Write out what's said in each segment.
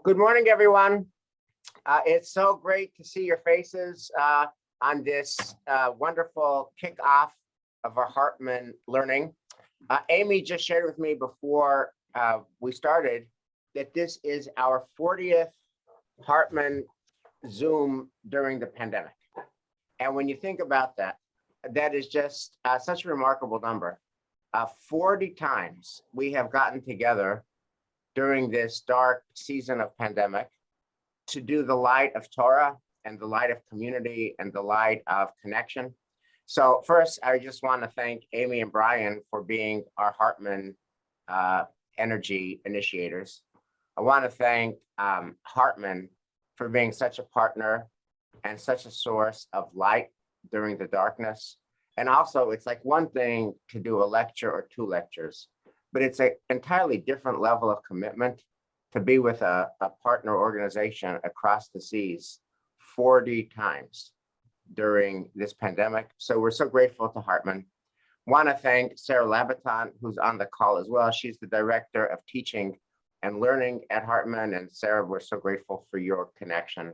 Good morning, everyone. It's so great to see your faces on this wonderful kickoff of our Hartman learning. Amy just shared with me before we started that this is our 40th Hartman Zoom during the pandemic. And when you think about that, that is just such a remarkable number. 40 times we have gotten together during this dark season of pandemic to do the light of Torah and the light of community and the light of connection. So first, I just want to thank Amy and Brian for being our Hartman energy initiators. I want to thank Hartman for being such a partner and such a source of light during the darkness. And also, it's like one thing to do a lecture or two lectures, but it's an entirely different level of commitment to be with a partner organization across the seas 40 times during this pandemic. So we're so grateful to Hartman. Want to thank Sarah Labaton, who's on the call as well. She's the director of teaching and learning at Hartman. And Sarah, we're so grateful for your connection.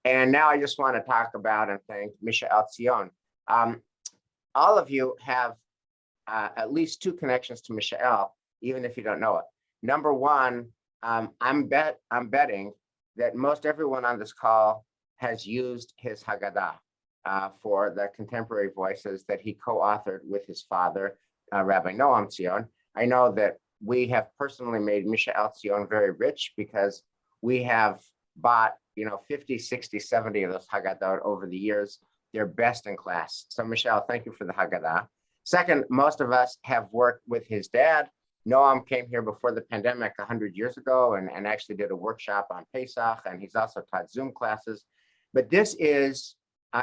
And now I just want to talk about and thank Mishael Zion. All of you have at least two connections to Mishael, even if you don't know it. Number one, I'm betting that most everyone on this call has used his Haggadah for the contemporary voices that he co-authored with his father, Rabbi Noam Zion. I know that we have personally made Mishael Zion very rich because we have bought 50, 60, 70 of those Haggadah over the years. They're best in class. So Mishael, thank you for the Haggadah. Second, most of us have worked with his dad. Noam came here before the pandemic 100 years ago and actually did a workshop on Pesach, and he's also taught Zoom classes. But this is,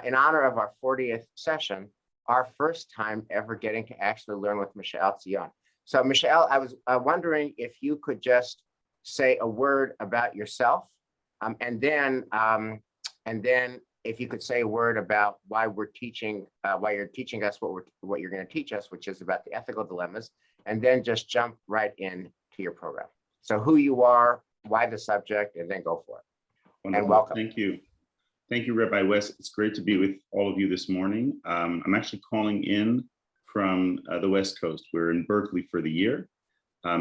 in honor of our 40th session, our first time ever getting to actually learn with Mishael Zion. So Mishael, I was wondering if you could just say a word about yourself, and then if you could say a word about why we're teaching, why you're teaching us what you're going to teach us, which is about the ethical dilemmas, and then just jump right in to your program. So who you are, why the subject, and then go for it. Wonderful. And welcome. Thank you. Thank you, Rabbi West. It's great to be with all of you this morning. I'm actually calling in from the West Coast. We're in Berkeley for the year.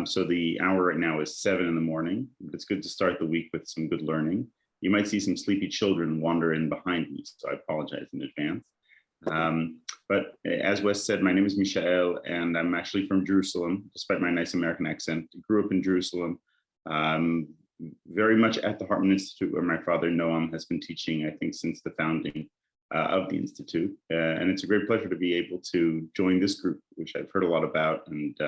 So the hour right now is 7 in the morning. It's good to start the week with some good learning. You might see some sleepy children wander in behind me, so I apologize in advance. But as Wes said, my name is Mishael, and I'm actually from Jerusalem, despite my nice American accent. I grew up in Jerusalem, very much at the Hartman Institute, where my father, Noam, has been teaching, I think, since the founding of the Institute. And it's a great pleasure to be able to join this group, which I've heard a lot about, and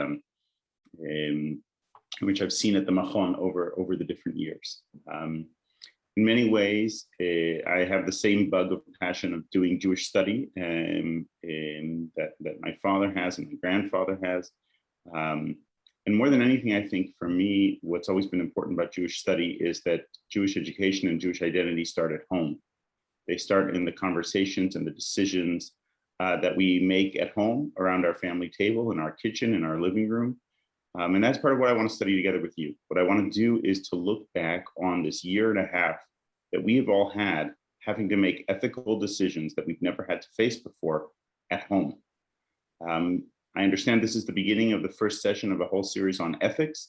which I've seen at the Machon over the different years. In many ways, I have the same bug of passion of doing Jewish study that my father has and my grandfather has. And more than anything, I think for me, what's always been important about Jewish study is that Jewish education and Jewish identity start at home. They start in the conversations and the decisions that we make at home around our family table, in our kitchen, in our living room. And that's part of what I want to study together with you. What I want to do is to look back on this year and a half that we have all had having to make ethical decisions that we've never had to face before at home. I understand this is the beginning of the first session of a whole series on ethics,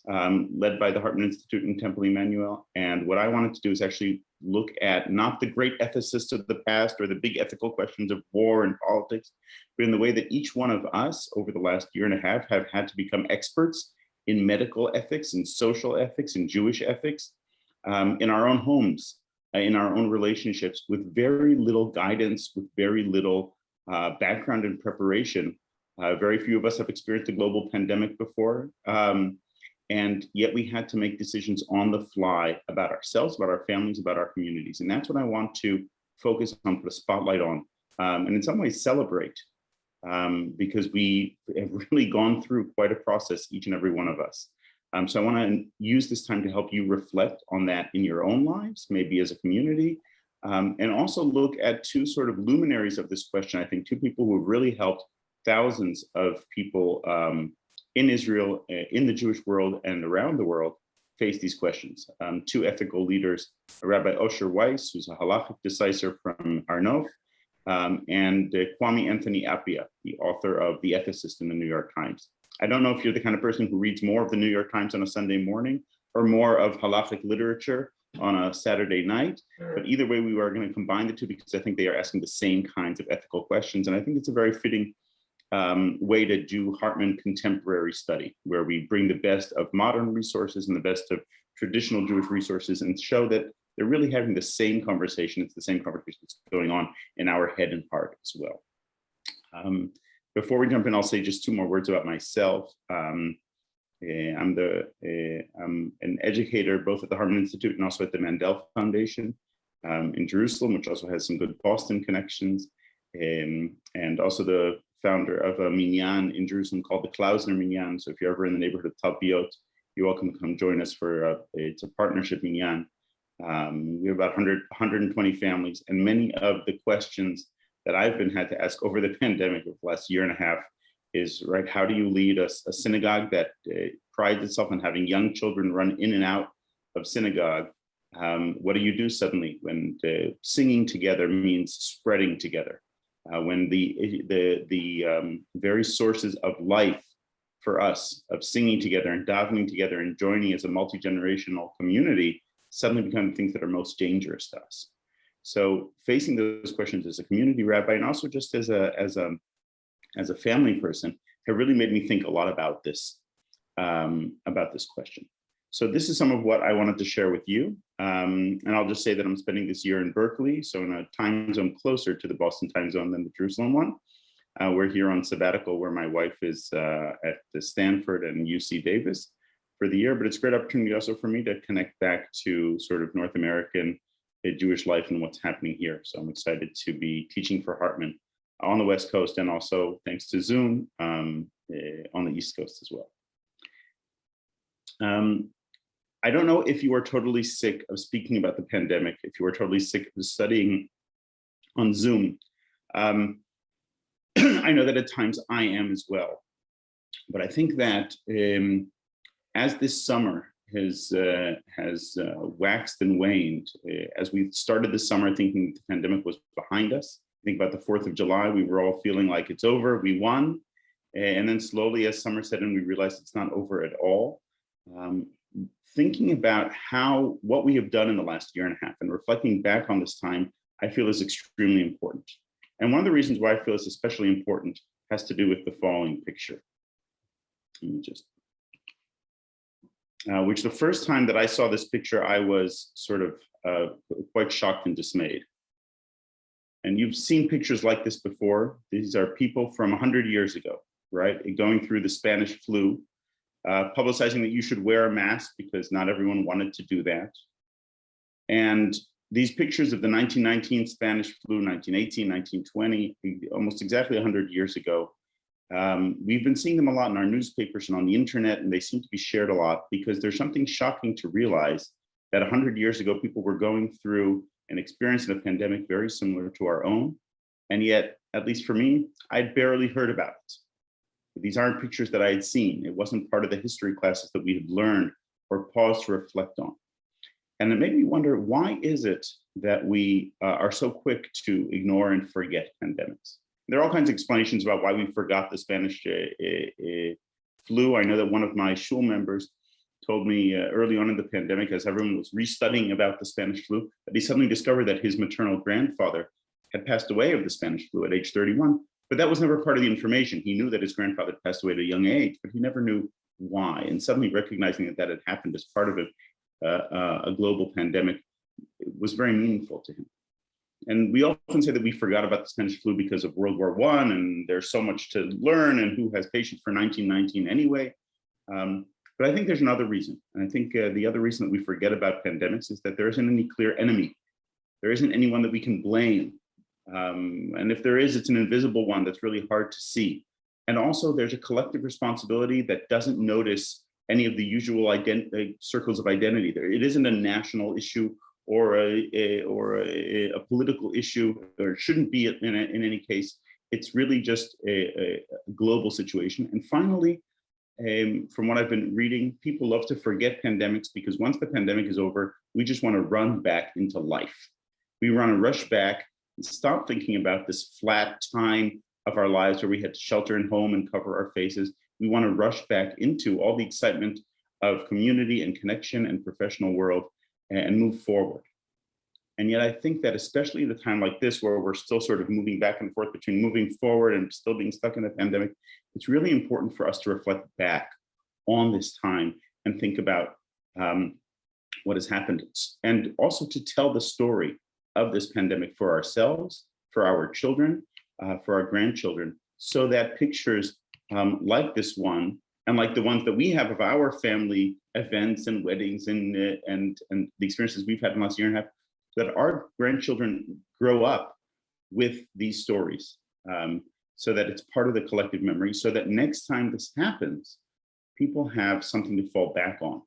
led by the Hartman Institute and Temple Emmanuel. And what I wanted to do is actually look at not the great ethicists of the past or the big ethical questions of war and politics, but in the way that each one of us over the last year and a half have had to become experts in medical ethics, in social ethics, in Jewish ethics, in our own homes, in our own relationships, with very little guidance, with very little background and preparation. Very few of us have experienced a global pandemic before. And yet we had to make decisions on the fly about ourselves, about our families, about our communities. And that's what I want to focus on, put a spotlight on, and in some ways celebrate, because we have really gone through quite a process, each and every one of us. So I want to use this time to help you reflect on that in your own lives, maybe as a community, and also look at two sort of luminaries of this question. I think two people who have really helped thousands of people in Israel, in the Jewish world and around the world face these questions. Two ethical leaders, Rabbi Osher Weiss, who's a halachic decisor from Arnov, and Kwame Anthony Appiah, the author of The Ethicist in the New York Times. I don't know if you're the kind of person who reads more of the New York Times on a Sunday morning or more of halachic literature on a Saturday night, but either way, we are going to combine the two because I think they are asking the same kinds of ethical questions. And I think it's a very fitting way to do Hartman contemporary study, where we bring the best of modern resources and the best of traditional Jewish resources and show that they're really having the same conversation. It's the same conversation that's going on in our head and heart as well. Before we jump in, I'll say just two more words about myself. I'm an educator both at the Hartman Institute and also at the Mandel Foundation in Jerusalem, which also has some good Boston connections, and also the founder of a minyan in Jerusalem called the Klausner Minyan. So if you're ever in the neighborhood of Talpiot, you're welcome to come join us for it's a partnership minyan. We have about 120 families, and many of the questions that I've had to ask over the pandemic of the last year and a half is, right, how do you lead a synagogue that prides itself on having young children run in and out of synagogue? What do you do suddenly when singing together means spreading together? When the very sources of life for us, of singing together and davening together and joining as a multi-generational community, suddenly become things that are most dangerous to us. So facing those questions as a community rabbi and also just as a family person have really made me think a lot about this question. So this is some of what I wanted to share with you. And I'll just say that I'm spending this year in Berkeley, so in a time zone closer to the Boston time zone than the Jerusalem one. We're here on sabbatical where my wife is at the Stanford and UC Davis for the year, but it's a great opportunity also for me to connect back to sort of North American Jewish life and what's happening here. So I'm excited to be teaching for Hartman on the West Coast and also thanks to Zoom on the East Coast as well. I don't know if you are totally sick of speaking about the pandemic, if you are totally sick of studying on Zoom. I know that at times I am as well, but I think that as this summer has waxed and waned, as we started this summer thinking the pandemic was behind us, think about the 4th of July, we were all feeling like it's over, we won. And then slowly as summer set in, we realized it's not over at all. Thinking about what we have done in the last year and a half and reflecting back on this time, I feel is extremely important. And one of the reasons why I feel it's especially important has to do with the following picture. Let me just, which the first time that I saw this picture, I was sort of quite shocked and dismayed. And you've seen pictures like this before. These are people from 100 years ago, right? Going through the Spanish flu, publicizing that you should wear a mask because not everyone wanted to do that. And these pictures of the 1919 Spanish flu, 1918, 1920, almost exactly 100 years ago, we've been seeing them a lot in our newspapers and on the internet, and they seem to be shared a lot because there's something shocking to realize that 100 years ago, people were going through and experiencing a pandemic very similar to our own. And yet, at least for me, I'd barely heard about it. These aren't pictures that I had seen. It wasn't part of the history classes that we had learned or paused to reflect on. And it made me wonder, why is it that we are so quick to ignore and forget pandemics? There are all kinds of explanations about why we forgot the Spanish flu. I know that one of my shul members told me early on in the pandemic, as everyone was restudying about the Spanish flu, that he suddenly discovered that his maternal grandfather had passed away of the Spanish flu at age 31. But that was never part of the information. He knew that his grandfather passed away at a young age, but he never knew why. And suddenly recognizing that that had happened as part of a global pandemic was very meaningful to him. And we often say that we forgot about the Spanish flu because of World War I, and there's so much to learn, and who has patience for 1919 anyway. But I think there's another reason. And I think the other reason that we forget about pandemics is that there isn't any clear enemy. There isn't anyone that we can blame. And if there is, it's an invisible one that's really hard to see. And also there's a collective responsibility that doesn't notice any of the usual circles of identity there. It isn't a national issue or a political issue, or it shouldn't be in any case. It's really just a global situation. And finally, from what I've been reading, people love to forget pandemics because once the pandemic is over, we just want to run back into life. We want to rush back and stop thinking about this flat time of our lives where we had to shelter in home and cover our faces. We want to rush back into all the excitement of community and connection and professional world and move forward. And yet I think that especially at a time like this, where we're still sort of moving back and forth between moving forward and still being stuck in the pandemic, it's really important for us to reflect back on this time and think about what has happened, and also to tell the story of this pandemic for ourselves, for our children, for our grandchildren, so that pictures like this one, and like the ones that we have of our family events and weddings and the experiences we've had in the last year and a half, that our grandchildren grow up with these stories, so that it's part of the collective memory, so that next time this happens, people have something to fall back on.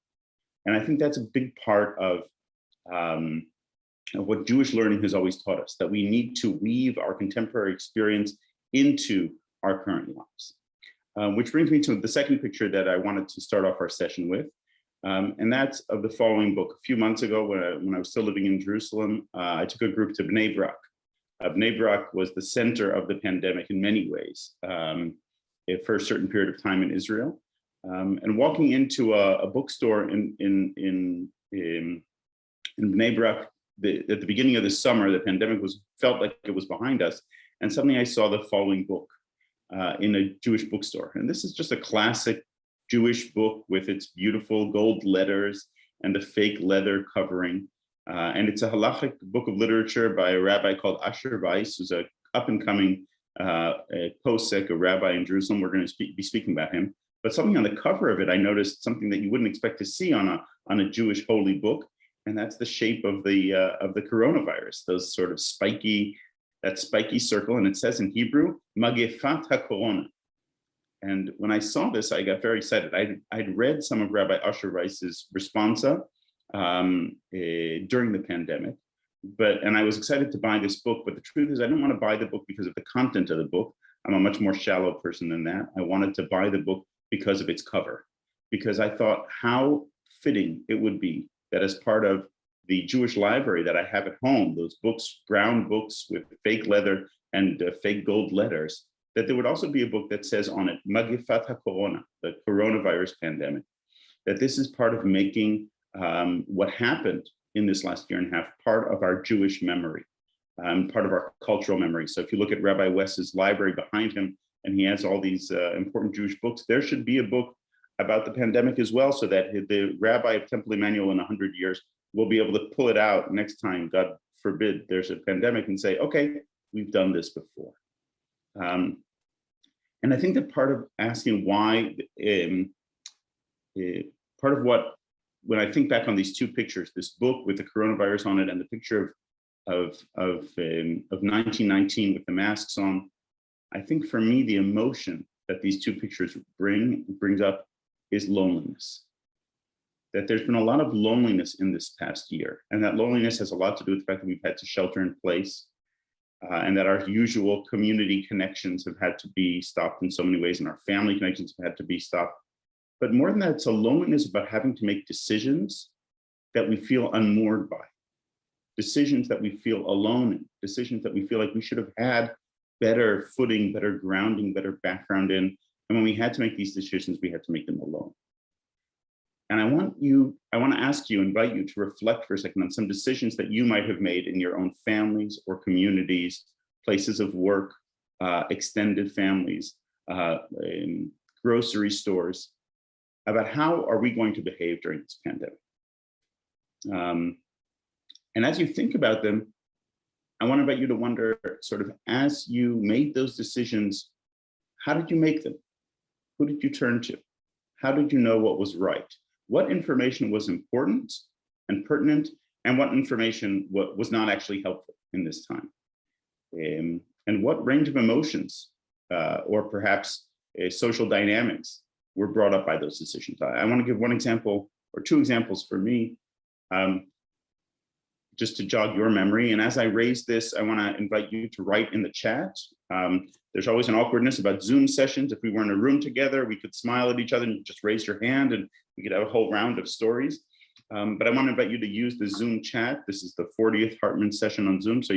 And I think that's a big part of what Jewish learning has always taught us, that we need to weave our contemporary experience into our current lives. Which brings me to the second picture that I wanted to start off our session with. And that's of the following book. A few months ago, when I was still living in Jerusalem, I took a group to Bnei Brak. Bnei Brak was the center of the pandemic in many ways, for a certain period of time in Israel. And walking into a bookstore in Bnei Brak, at the beginning of the summer, the pandemic felt like it was behind us. And suddenly I saw the following book in a Jewish bookstore. And this is just a classic Jewish book with its beautiful gold letters and the fake leather covering. And it's a halachic book of literature by a rabbi called Asher Weiss, who's an up-and-coming posek, a rabbi in Jerusalem. We're going to be speaking about him. But something on the cover of it, I noticed something that you wouldn't expect to see on a Jewish holy book, and that's the shape of the coronavirus. Those sort of that spiky circle, and it says in Hebrew, "Magefat HaKorona." And when I saw this, I got very excited. I'd read some of Rabbi Asher Weiss's responsa during the pandemic, and I was excited to buy this book. But the truth is, I didn't want to buy the book because of the content of the book. I'm a much more shallow person than that. I wanted to buy the book because of its cover, because I thought how fitting it would be that as part of the Jewish library that I have at home, those books, brown books with fake leather and fake gold letters, that there would also be a book that says on it, Magifat HaKorona, the coronavirus pandemic, that this is part of making what happened in this last year and a half part of our Jewish memory, part of our cultural memory. So if you look at Rabbi West's library behind him, and he has all these important Jewish books, there should be a book about the pandemic as well, so that the rabbi of Temple Emmanuel in 100 years will be able to pull it out next time, God forbid, there's a pandemic, and say, okay, we've done this before. And I think that part of asking why, part of what, when I think back on these two pictures, this book with the coronavirus on it and the picture of 1919 with the masks on, I think for me, the emotion that these two pictures brings up is loneliness. That there's been a lot of loneliness in this past year, and that loneliness has a lot to do with the fact that we've had to shelter in place, and that our usual community connections have had to be stopped in so many ways, and our family connections have had to be stopped. But more than that, it's a loneliness about having to make decisions that we feel unmoored by, decisions that we feel alone in, decisions that we feel like we should have had better footing, better grounding, better background in. And when we had to make these decisions, we had to make them alone. And I want to ask you, invite you to reflect for a second on some decisions that you might have made in your own families or communities, places of work, extended families, in grocery stores, about how are we going to behave during this pandemic. And as you think about them, I want to invite you to wonder, sort of, as you made those decisions, how did you make them? Who did you turn to? How did you know what was right? What information was important and pertinent, and what information was not actually helpful in this time? And what range of emotions or perhaps social dynamics were brought up by those decisions? I want to give one example or two examples for me, just to jog your memory. And as I raise this, I want to invite you to write in the chat There's always an awkwardness about Zoom sessions. If we were in a room together, we could smile at each other and just raise your hand and we could have a whole round of stories. But I want to invite you to use the Zoom chat. This is the 40th Hartman session on Zoom. So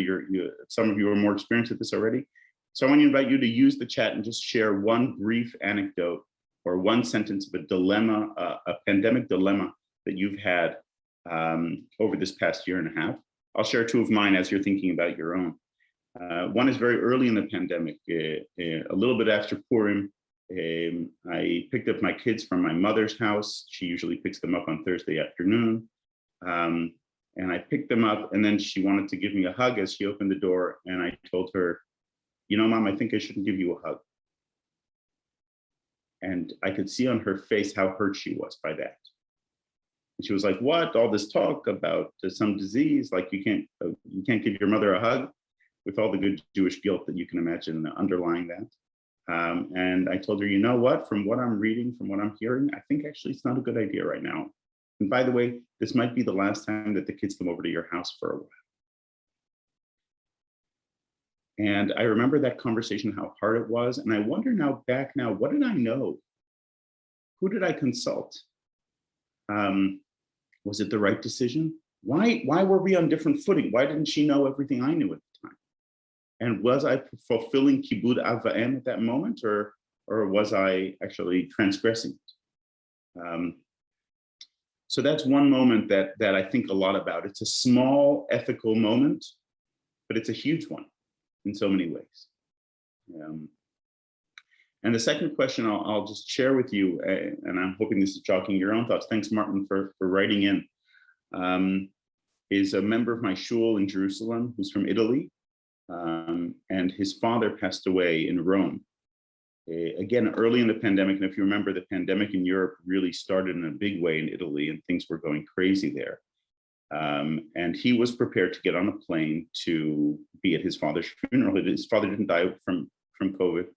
some of you are more experienced at this already. So I want to invite you to use the chat and just share one brief anecdote or one sentence of a dilemma, a pandemic dilemma that you've had over this past year and a half. I'll share two of mine as you're thinking about your own. One is very early in the pandemic, a little bit after Purim. I picked up my kids from my mother's house. She usually picks them up on Thursday afternoon. And I picked them up and then she wanted to give me a hug as she opened the door. And I told her, you know, Mom, I think I shouldn't give you a hug. And I could see on her face how hurt she was by that. And she was like, what? All this talk about some disease, like you can't give your mother a hug, with all the good Jewish guilt that you can imagine underlying that. And I told her, you know what, from what I'm reading, from what I'm hearing, I think actually it's not a good idea right now. And by the way, this might be the last time that the kids come over to your house for a while. And I remember that conversation, how hard it was. And I wonder now, back now, what did I know? Who did I consult? Was it the right decision? Why were we on different footing? Why didn't she know everything I knew at the time? And was I fulfilling kibud av va'em at that moment, or was I actually transgressing it? So that's one moment that I think a lot about. It's a small ethical moment, but it's a huge one in so many ways. And the second question I'll just share with you, and I'm hoping this is jogging your own thoughts. Thanks, Martin, for writing in. Is a member of my shul in Jerusalem who's from Italy. And his father passed away in Rome. Again, early in the pandemic, and if you remember, the pandemic in Europe really started in a big way in Italy and things were going crazy there. And he was prepared to get on a plane to be at his father's funeral. His father didn't die from COVID.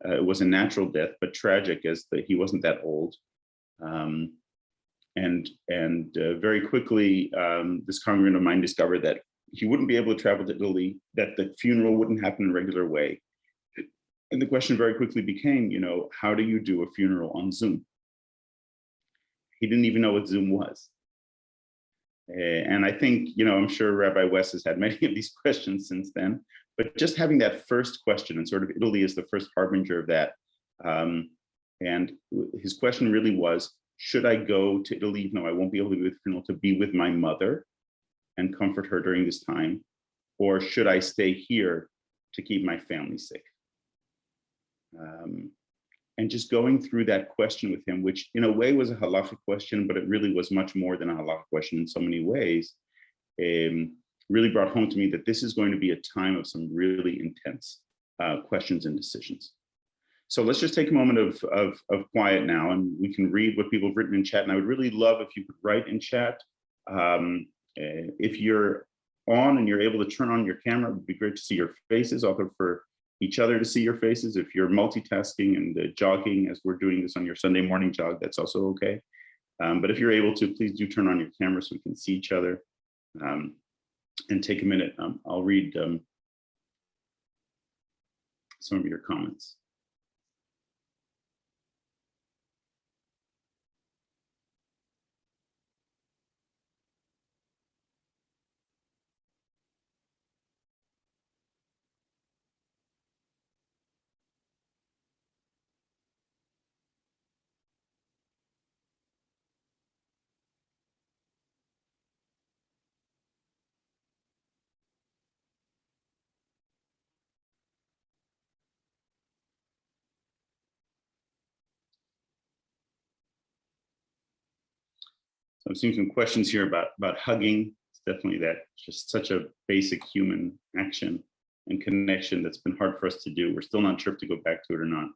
It was a natural death, but tragic as he wasn't that old. And very quickly, this congregant of mine discovered that he wouldn't be able to travel to Italy, that the funeral wouldn't happen in a regular way. And the question very quickly became, you know, how do you do a funeral on Zoom? He didn't even know what Zoom was. And I think, you know, I'm sure Rabbi West has had many of these questions since then, but just having that first question, and sort of Italy is the first harbinger of that. And his question really was, should I go to Italy, even though I won't be able to be with the funeral, to be with my mother and comfort her during this time? Or should I stay here to keep my family safe? And just going through that question with him, which in a way was a halachic question, but it really was much more than a halachic question in so many ways, really brought home to me that this is going to be a time of some really intense questions and decisions. So let's just take a moment of quiet now, and we can read what people have written in chat. And I would really love if you could write in chat. If you're on and you're able to turn on your camera, it would be great to see your faces, also for each other to see your faces. If you're multitasking and jogging as we're doing this on your Sunday morning jog, that's also okay. But if you're able to, please do turn on your camera so we can see each other. And take a minute. I'll read some of your comments. So I'm seeing some questions here about hugging. It's definitely that, just such a basic human action and connection that's been hard for us to do. We're still not sure if to go back to it or not.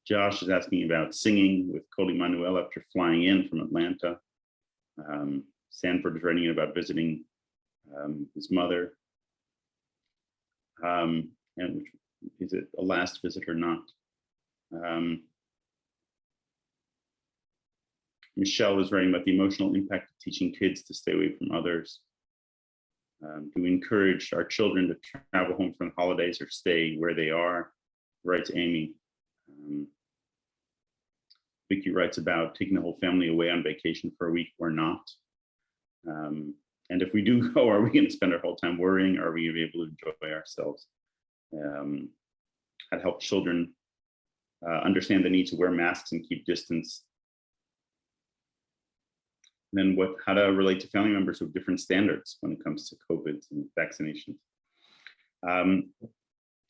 Josh is asking about singing with Cody Manuel after flying in from Atlanta. Sanford is writing in about visiting his mother. And is it a last visit or not? Michelle is writing about the emotional impact of teaching kids to stay away from others. Do we encourage our children to travel home from holidays or stay where they are? Writes Amy. Vicky writes about taking the whole family away on vacation for a week or not. And if we do go, are we going to spend our whole time worrying? Or are we going to be able to enjoy ourselves? How to help children understand the need to wear masks and keep distance. And then how to relate to family members with different standards when it comes to COVID and vaccinations.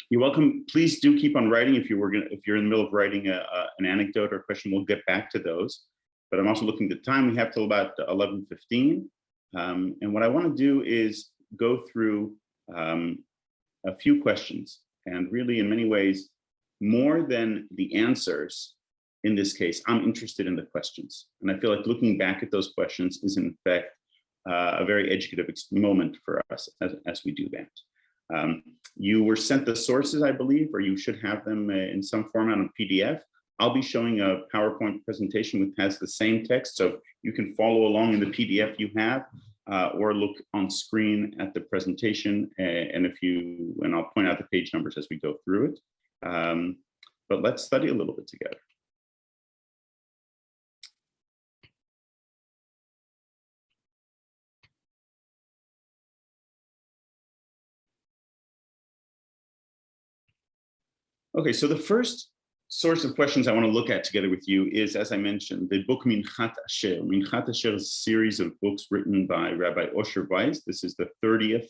You're welcome. Please do keep on writing if you're in the middle of writing an anecdote or question. We'll get back to those. But I'm also looking at the time. We have till about 11:15. And what I want to do is go through a few questions, and really, in many ways, more than the answers. In this case, I'm interested in the questions, and I feel like looking back at those questions is, in fact, a very educative moment for us as we do that. You were sent the sources, I believe, or you should have them in some format on PDF. I'll be showing a PowerPoint presentation which has the same text, so you can follow along in the PDF you have, or look on screen at the presentation, and I'll point out the page numbers as we go through it. But let's study a little bit together. Okay, so the first source of questions I want to look at together with you is, as I mentioned, the book Minchat Asher. Minchat Asher is a series of books written by Rabbi Osher Weiss. This is the 30th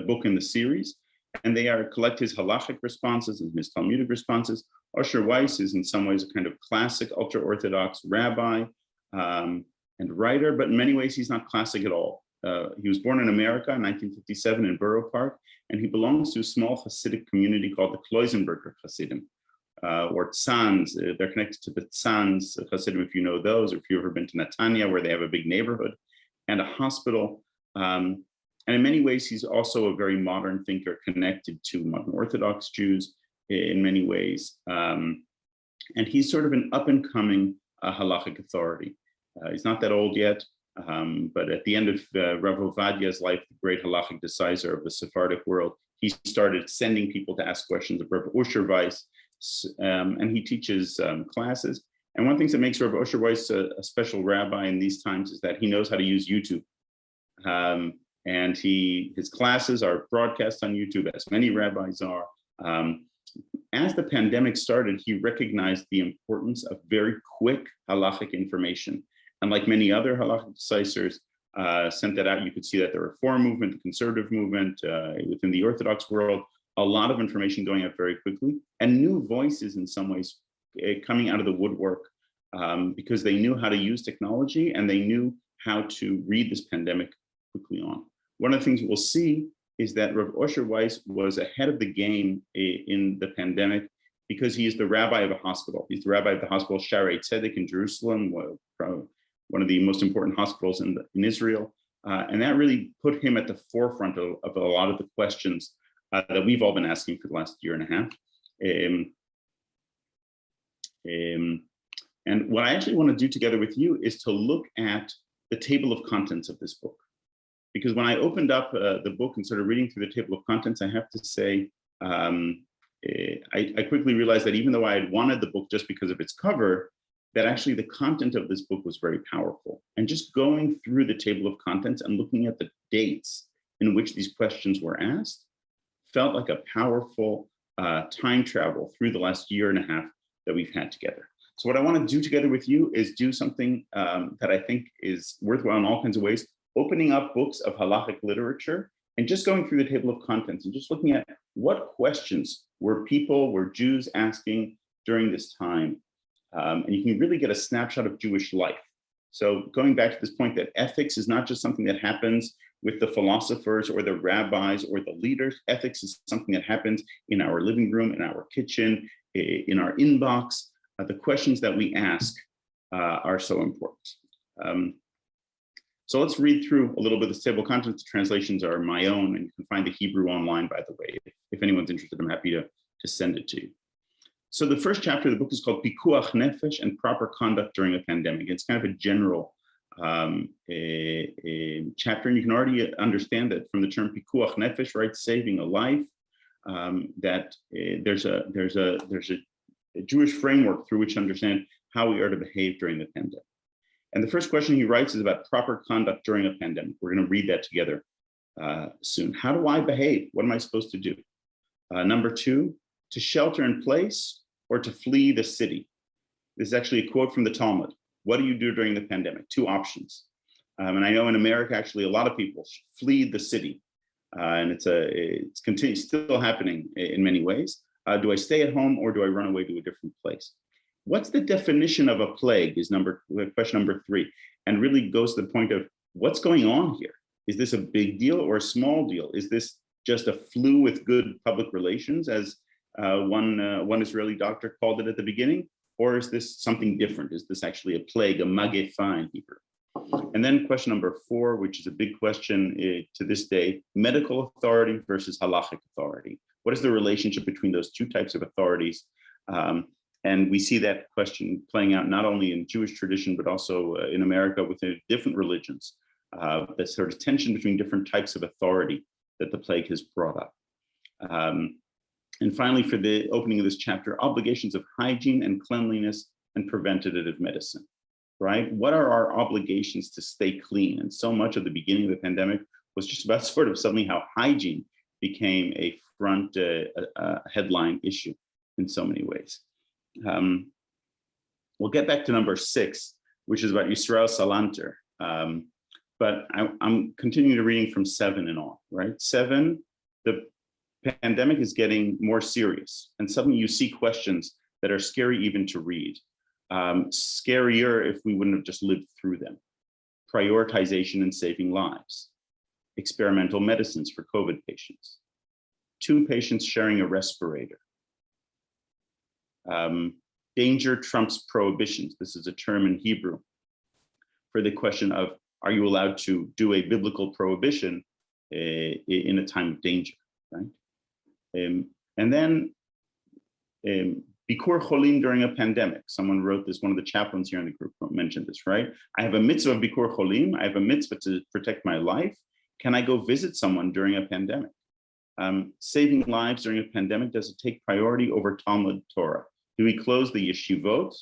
book in the series, and they collect his halachic responses and his Talmudic responses. Osher Weiss is in some ways a kind of classic ultra-Orthodox rabbi and writer, but in many ways he's not classic at all. He was born in America in 1957 in Borough Park, and he belongs to a small Hasidic community called the Kloisenberger Hasidim, or Tzans. They're connected to the Tzans Hasidim, if you know those, or if you've ever been to Netanya, where they have a big neighborhood and a hospital. And in many ways, he's also a very modern thinker connected to modern Orthodox Jews in many ways. And he's sort of an up-and-coming halachic authority. He's not that old yet. But at the end of Rav Ovadia's life, the great halachic decisor of the Sephardic world, he started sending people to ask questions of Rav Osher Weiss, and he teaches classes. And one of the things that makes Rav Osher Weiss a special rabbi in these times is that he knows how to use YouTube. And his classes are broadcast on YouTube, as many rabbis are. As the pandemic started, he recognized the importance of very quick halachic information. And like many other halachic decisors, sent that out. You could see that the Reform movement, the conservative movement within the Orthodox world, a lot of information going out very quickly, and new voices in some ways coming out of the woodwork because they knew how to use technology and they knew how to read this pandemic quickly on. One of the things we'll see is that Rav Osher Weiss was ahead of the game in the pandemic because he is the rabbi of a hospital. He's the rabbi of the hospital Shaarei Tzedek in Jerusalem, one of the most important hospitals in Israel. And that really put him at the forefront of a lot of the questions that we've all been asking for the last year and a half. And what I actually want to do together with you is to look at the table of contents of this book. Because when I opened up the book and started reading through the table of contents, I have to say, I quickly realized that even though I had wanted the book just because of its cover, that actually the content of this book was very powerful. And just going through the table of contents and looking at the dates in which these questions were asked felt like a powerful time travel through the last year and a half that we've had together. So what I want to do together with you is do something that I think is worthwhile in all kinds of ways, opening up books of halachic literature and just going through the table of contents and just looking at what questions were Jews asking during this time. And you can really get a snapshot of Jewish life. So going back to this point that ethics is not just something that happens with the philosophers or the rabbis or the leaders. Ethics is something that happens in our living room, in our kitchen, in our inbox. The questions that we ask are so important. So let's read through a little bit of this table of contents. The translations are my own, and you can find the Hebrew online, by the way. If anyone's interested, I'm happy to send it to you. So the first chapter of the book is called Pikuach Nefesh and Proper Conduct During a Pandemic. It's kind of a general chapter, and you can already understand that from the term pikuach nefesh, right, saving a life, that there's a Jewish framework through which to understand how we are to behave during the pandemic. And the first question he writes is about proper conduct during a pandemic. We're going to read that together soon. How do I behave? What am I supposed to do? Number two, to shelter in place or to flee the city. This is actually a quote from the Talmud. What do you do during the pandemic? Two options. And I know in America, actually, a lot of people flee the city. And it's still happening in many ways. Do I stay at home or do I run away to a different place? What's the definition of a plague is question number three, and really goes to the point of what's going on here. Is this a big deal or a small deal? Is this just a flu with good public relations, as one Israeli doctor called it at the beginning? Or is this something different? Is this actually a plague, a magefa in Hebrew? And then question number four, which is a big question to this day, medical authority versus halachic authority. What is the relationship between those two types of authorities? And we see that question playing out not only in Jewish tradition, but also in America within different religions, that sort of tension between different types of authority that the plague has brought up. And finally, for the opening of this chapter, obligations of hygiene and cleanliness and preventative medicine, right? What are our obligations to stay clean? And so much of the beginning of the pandemic was just about sort of suddenly how hygiene became a front headline issue in so many ways. We'll get back to number 6, which is about Yisrael Salanter. But I'm continuing to reading from 7 and on, right? 7, the pandemic is getting more serious, and suddenly you see questions that are scary even to read. Scarier if we wouldn't have just lived through them. Prioritization and saving lives. Experimental medicines for COVID patients. 2 patients sharing a respirator. Danger trumps prohibitions. This is a term in Hebrew for the question of, are you allowed to do a biblical prohibition in a time of danger, right? And then Bikur Cholim during a pandemic. Someone wrote this, one of the chaplains here in the group mentioned this, right? I have a mitzvah of Bikur Cholim. I have a mitzvah to protect my life. Can I go visit someone during a pandemic? Saving lives during a pandemic, does it take priority over Talmud Torah? Do we close the yeshivot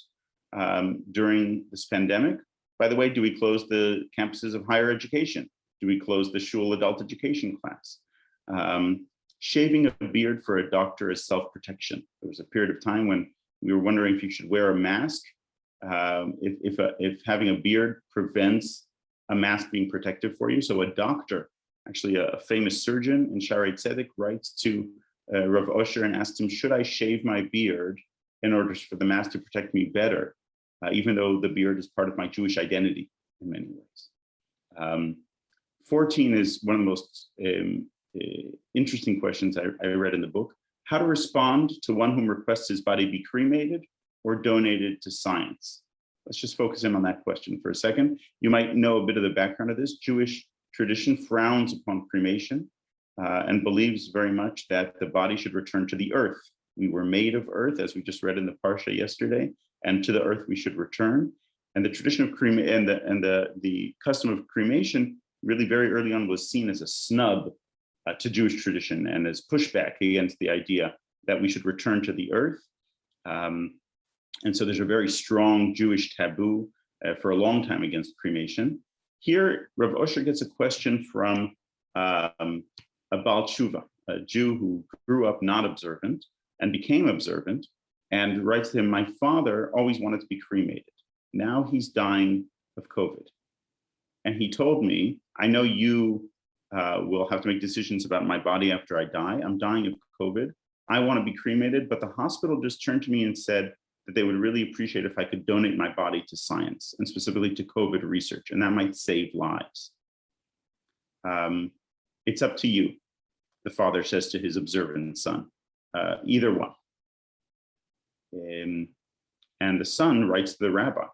during this pandemic? By the way, do we close the campuses of higher education? Do we close the shul adult education class? Shaving a beard for a doctor is self-protection. There was a period of time when we were wondering if you should wear a mask, if having a beard prevents a mask being protective for you. So a doctor, actually a famous surgeon in Shaarei Tzedek, writes to Rav Osher and asks him, should I shave my beard in order for the mask to protect me better, even though the beard is part of my Jewish identity in many ways. 14 is one of the most interesting questions I read in the book. How to respond to one whom requests his body be cremated or donated to science. Let's just focus in on that question for a second. You might know a bit of the background of this. Jewish tradition frowns upon cremation and believes very much that the body should return to the earth. We were made of earth, as we just read in the Parsha yesterday, and to the earth we should return. And the tradition of cremation and the custom of cremation really very early on was seen as a snub to Jewish tradition and as pushback against the idea that we should return to the earth. And so there's a very strong Jewish taboo for a long time against cremation. Here, Rav Osher gets a question from a Baal Tshuva, a Jew who grew up not observant and became observant, and writes to him, my father always wanted to be cremated. Now he's dying of COVID. And he told me, I know you will have to make decisions about my body after I die. I'm dying of COVID. I want to be cremated, but the hospital just turned to me and said that they would really appreciate if I could donate my body to science, and specifically to COVID research, and that might save lives. It's up to you, the father says to his observant son, either one. And the son writes to the rabbi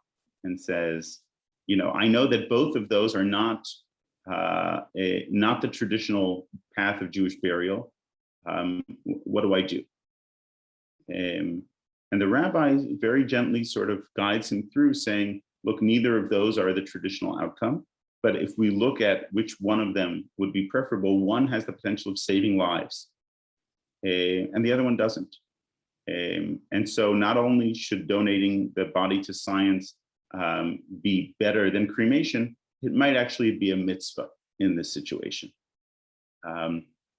and says, you know, I know that both of those are not the traditional path of Jewish burial. What do I do? And the rabbi very gently sort of guides him through, saying, look, neither of those are the traditional outcome. But if we look at which one of them would be preferable, one has the potential of saving lives, and the other one doesn't. And so not only should donating the body to science be better than cremation, it might actually be a mitzvah in this situation.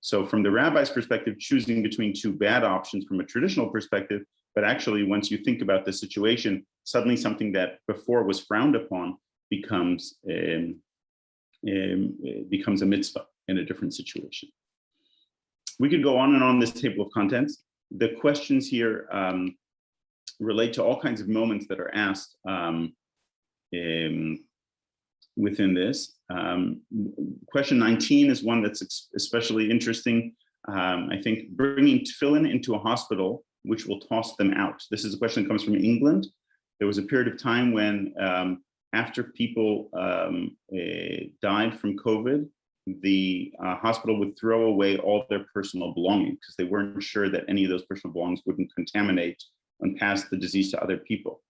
So from the rabbi's perspective, choosing between two bad options from a traditional perspective, but actually once you think about the situation, suddenly something that before was frowned upon becomes a mitzvah in a different situation. We could go on and on this table of contents. The questions here relate to all kinds of moments that are asked within this. Question 19 is one that's especially interesting. I think bringing tefillin into a hospital, which will toss them out. This is a question that comes from England. There was a period of time when after people died from COVID, the hospital would throw away all their personal belongings because they weren't sure that any of those personal belongings wouldn't contaminate and pass the disease to other people.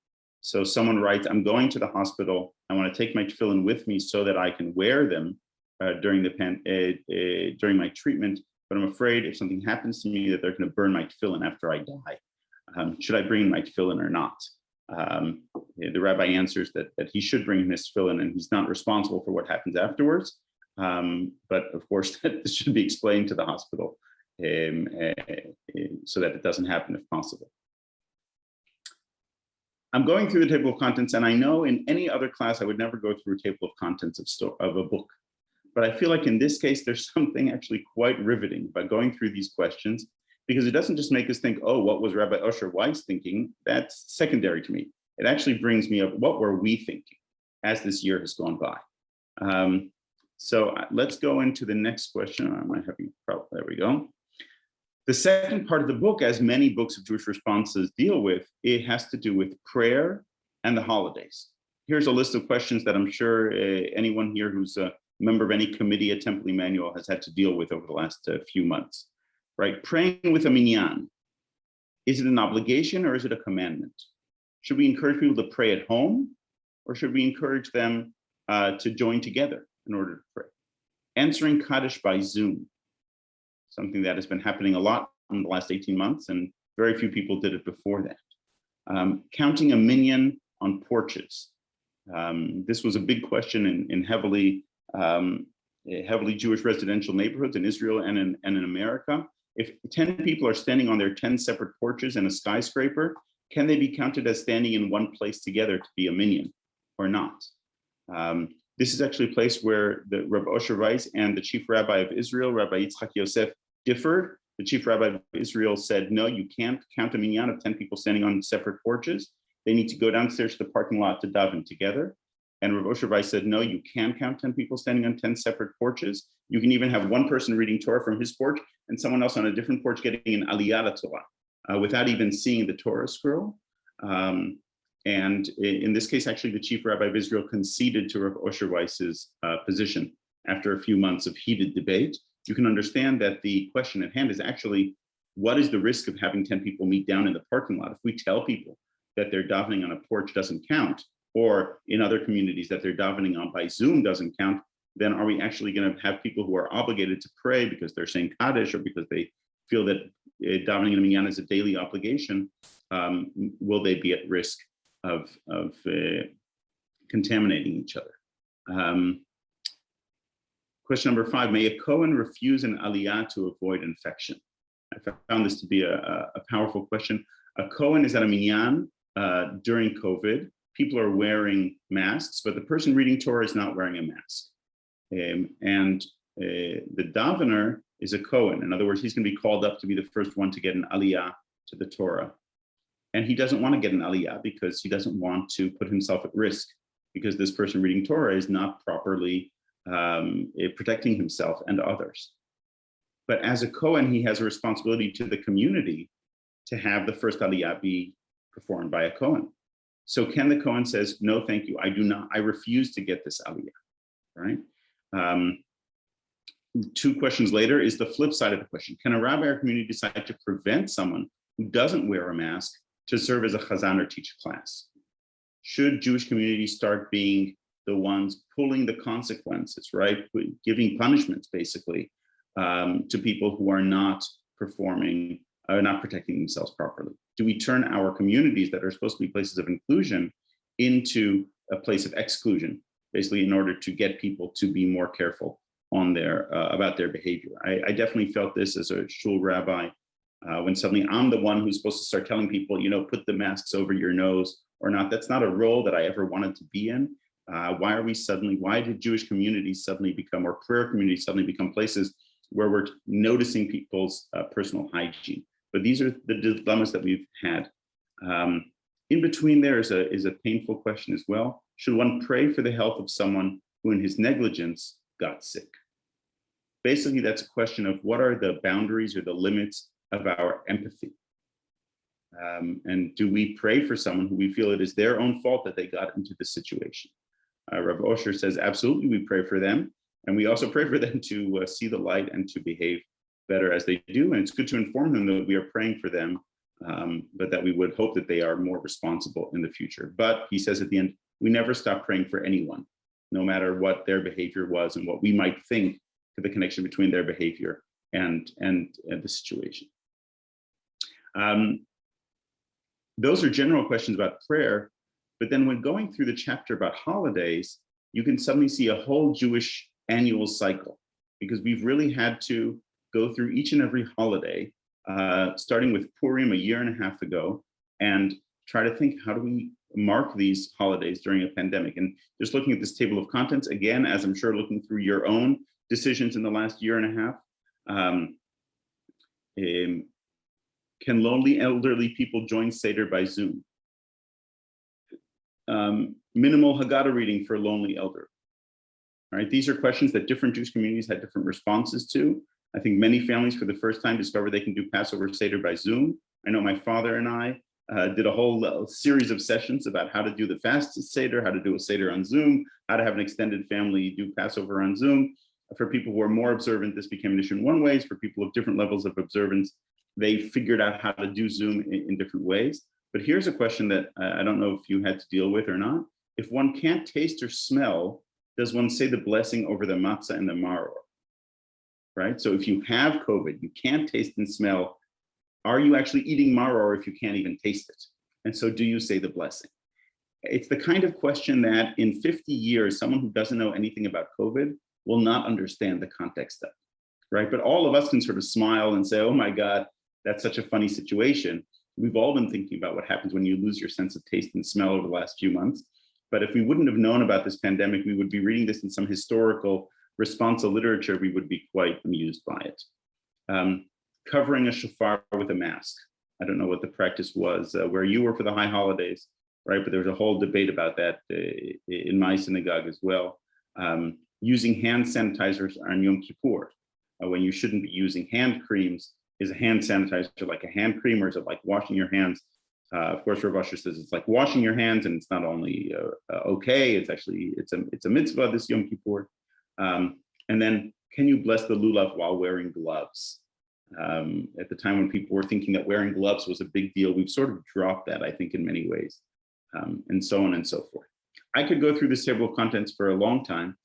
So someone writes, I'm going to the hospital. I want to take my tefillin with me so that I can wear them during my treatment. But I'm afraid if something happens to me that they're going to burn my tefillin after I die. Should I bring my tefillin or not? The rabbi answers that he should bring his tefillin and he's not responsible for what happens afterwards. But of course, this should be explained to the hospital so that it doesn't happen if possible. I'm going through the table of contents, and I know in any other class I would never go through a table of contents of a book. But I feel like in this case, there's something actually quite riveting by going through these questions, because it doesn't just make us think, oh, what was Rabbi Usher Weiss thinking? That's secondary to me. It actually brings me up, what were we thinking as this year has gone by? So let's go into the next question. Am I having a problem? There we go. The second part of the book, as many books of Jewish responses deal with, it has to do with prayer and the holidays. Here's a list of questions that I'm sure anyone here who's a member of any committee at Temple Emmanuel has had to deal with over the last few months, right? Praying with a minyan. Is it an obligation or is it a commandment? Should we encourage people to pray at home, or should we encourage them to join together in order to pray? Answering Kaddish by Zoom, something that has been happening a lot in the last 18 months, and very few people did it before that. Counting a minyan on porches. This was a big question in heavily Jewish residential neighborhoods in Israel and in America. If 10 people are standing on their 10 separate porches in a skyscraper, can they be counted as standing in one place together to be a minyan or not? This is actually a place where the Rabbi Osher Weiss and the chief rabbi of Israel, Rabbi Yitzchak Yosef, differed. The chief rabbi of Israel said, no, you can't count a minyan of 10 people standing on separate porches. They need to go downstairs to the parking lot to daven together. And Rabbi Osher Weiss said, no, you can count 10 people standing on 10 separate porches. You can even have one person reading Torah from his porch and someone else on a different porch getting an aliyah Torah without even seeing the Torah scroll. And in this case, actually, the chief rabbi of Israel conceded to Rabbi Osher Weiss's position after a few months of heated debate. You can understand that the question at hand is actually, what is the risk of having 10 people meet down in the parking lot? If we tell people that their davening on a porch doesn't count, or in other communities that their davening on by Zoom doesn't count, then are we actually going to have people who are obligated to pray because they're saying Kaddish or because they feel that davening in a minyan is a daily obligation? Will they be at risk of contaminating each other? Question number 5, may a Kohen refuse an aliyah to avoid infection? I found this to be a powerful question. A Kohen is at a minyan during COVID. People are wearing masks, but the person reading Torah is not wearing a mask. And the davener is a Kohen. In other words, he's going to be called up to be the first one to get an aliyah to the Torah. And he doesn't want to get an aliyah because he doesn't want to put himself at risk, because this person reading Torah is not properly protecting himself and others. But as a Kohen, he has a responsibility to the community to have the first aliyah be performed by a Kohen. So can the Kohen says, no, thank you, I refuse to get this aliyah, right? 2 questions later is the flip side of the question. Can a rabbi or community decide to prevent someone who doesn't wear a mask to serve as a chazan or teach a class? Should Jewish communities start being the ones pulling the consequences, right? Giving punishments, basically, to people who are not performing, not protecting themselves properly? Do we turn our communities that are supposed to be places of inclusion into a place of exclusion, basically in order to get people to be more careful on their about their behavior? I definitely felt this as a shul rabbi when suddenly I'm the one who's supposed to start telling people, put the masks over your nose or not. That's not a role that I ever wanted to be in. Why did Jewish communities suddenly become, or prayer communities suddenly become places where we're noticing people's personal hygiene? But these are the dilemmas that we've had. In between there is a painful question as well. Should one pray for the health of someone who in his negligence got sick? Basically, that's a question of what are the boundaries or the limits of our empathy? And do we pray for someone who we feel it is their own fault that they got into this situation? Rav Osher says, absolutely, we pray for them. And we also pray for them to see the light and to behave better as they do. And it's good to inform them that we are praying for them, but that we would hope that they are more responsible in the future. But he says at the end, we never stop praying for anyone, no matter what their behavior was and what we might think to the connection between their behavior and the situation. Those are general questions about prayer. But then when going through the chapter about holidays, you can suddenly see a whole Jewish annual cycle, because we've really had to go through each and every holiday, starting with Purim a year and a half ago, and try to think, how do we mark these holidays during a pandemic? And just looking at this table of contents, again, as I'm sure looking through your own decisions in the last year and a half, can lonely elderly people join Seder by Zoom? Minimal Haggadah reading for a lonely elder. All right, these are questions that different Jewish communities had different responses to. I think many families for the first time discovered they can do Passover Seder by Zoom. I know my father and I did a whole series of sessions about how to do the fast Seder, how to do a Seder on Zoom, how to have an extended family do Passover on Zoom. For people who are more observant, this became an issue in one way. For people of different levels of observance, they figured out how to do Zoom in different ways. But here's a question that I don't know if you had to deal with or not. If one can't taste or smell, does one say the blessing over the matzah and the maror? Right? So if you have COVID, you can't taste and smell, are you actually eating maror if you can't even taste it? And so do you say the blessing? It's the kind of question that in 50 years, someone who doesn't know anything about COVID will not understand the context of, right? But all of us can sort of smile and say, oh my God, that's such a funny situation. We've all been thinking about what happens when you lose your sense of taste and smell over the last few months. But if we wouldn't have known about this pandemic, we would be reading this in some historical responsa literature, we would be quite amused by it. Covering a shofar with a mask. I don't know what the practice was where you were for the high holidays, right? But there was a whole debate about that in my synagogue as well. Using hand sanitizers on Yom Kippur, when you shouldn't be using hand creams. Is a hand sanitizer like a hand cream, or is it like washing your hands? Of course, Rav Asher says it's like washing your hands, and it's not only okay, it's actually it's a mitzvah this Yom Kippur. And then, can you bless the lulav while wearing gloves? At the time when people were thinking that wearing gloves was a big deal, we've sort of dropped that, I think, in many ways, and so on and so forth. I could go through this table of contents for a long time.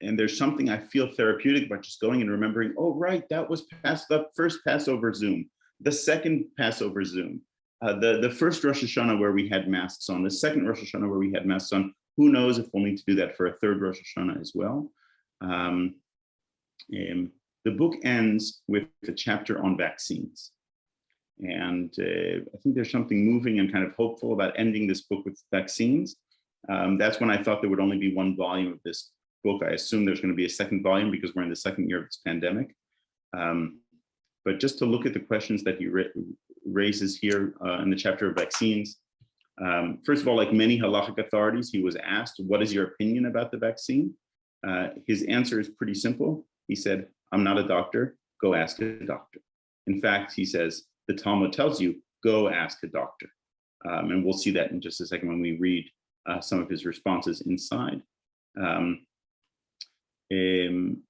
And there's something I feel therapeutic about just going and remembering, oh, right, that was the first Passover Zoom, the second Passover Zoom, the first Rosh Hashanah where we had masks on, the second Rosh Hashanah where we had masks on. Who knows if we'll need to do that for a third Rosh Hashanah as well. The book ends with a chapter on vaccines. And I think there's something moving and kind of hopeful about ending this book with vaccines. That's when I thought there would only be one volume of this book. I assume there's going to be a second volume because we're in the second year of this pandemic. But just to look at the questions that he raises here in the chapter of vaccines. First of all, like many halachic authorities, he was asked, what is your opinion about the vaccine? His answer is pretty simple. He said, I'm not a doctor, go ask a doctor. In fact, he says, the Talmud tells you, go ask a doctor. And we'll see that in just a second when we read some of his responses inside. And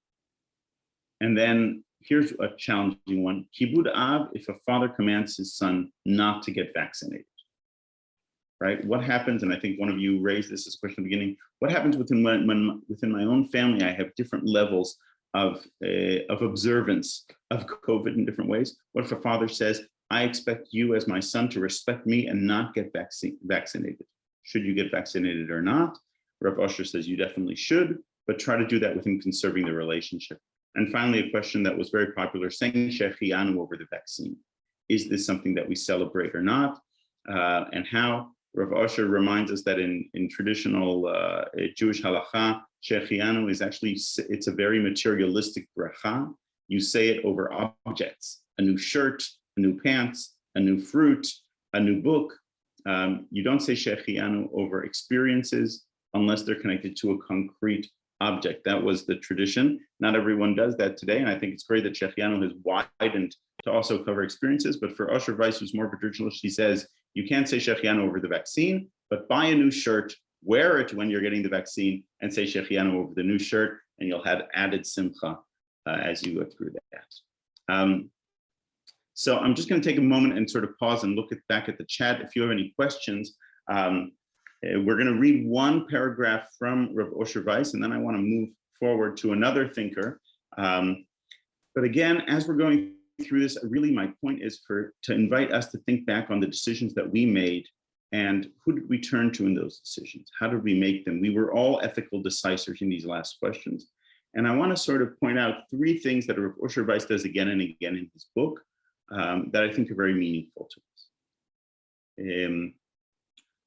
then here's a challenging one. Kibud Av, if a father commands his son not to get vaccinated. right? What happens, and I think one of you raised this as a question at the beginning, what happens within my own family? I have different levels of observance of COVID in different ways. What if a father says, I expect you as my son to respect me and not get vaccinated? Should you get vaccinated or not? Rav Osher says you definitely should, but try to do that within conserving the relationship. And finally, a question that was very popular, saying Shechianu over the vaccine. Is this something that we celebrate or not? And how? Rav Osher reminds us that in traditional Jewish halacha, Shechianu is actually, it's a very materialistic bracha. You say it over objects, a new shirt, a new pants, a new fruit, a new book. You don't say Shechianu over experiences unless they're connected to a concrete object. That was the tradition. Not everyone does that today. And I think it's great that Shechianu has widened to also cover experiences. But for Osher Weiss, who's more of a traditionalist, she says, you can't say Shechianu over the vaccine, but buy a new shirt, wear it when you're getting the vaccine, and say Shechianu over the new shirt, and you'll have added simcha as you go through that. So I'm just going to take a moment and sort of pause and look back at the chat. If you have any questions, we're going to read one paragraph from Rav Osher Weiss, and then I want to move forward to another thinker. But again, as we're going through this, really my point is to invite us to think back on the decisions that we made and who did we turn to in those decisions? How did we make them? We were all ethical decisors in these last questions. And I want to sort of point out three things that Rav Osher Weiss does again and again in his book that I think are very meaningful to us.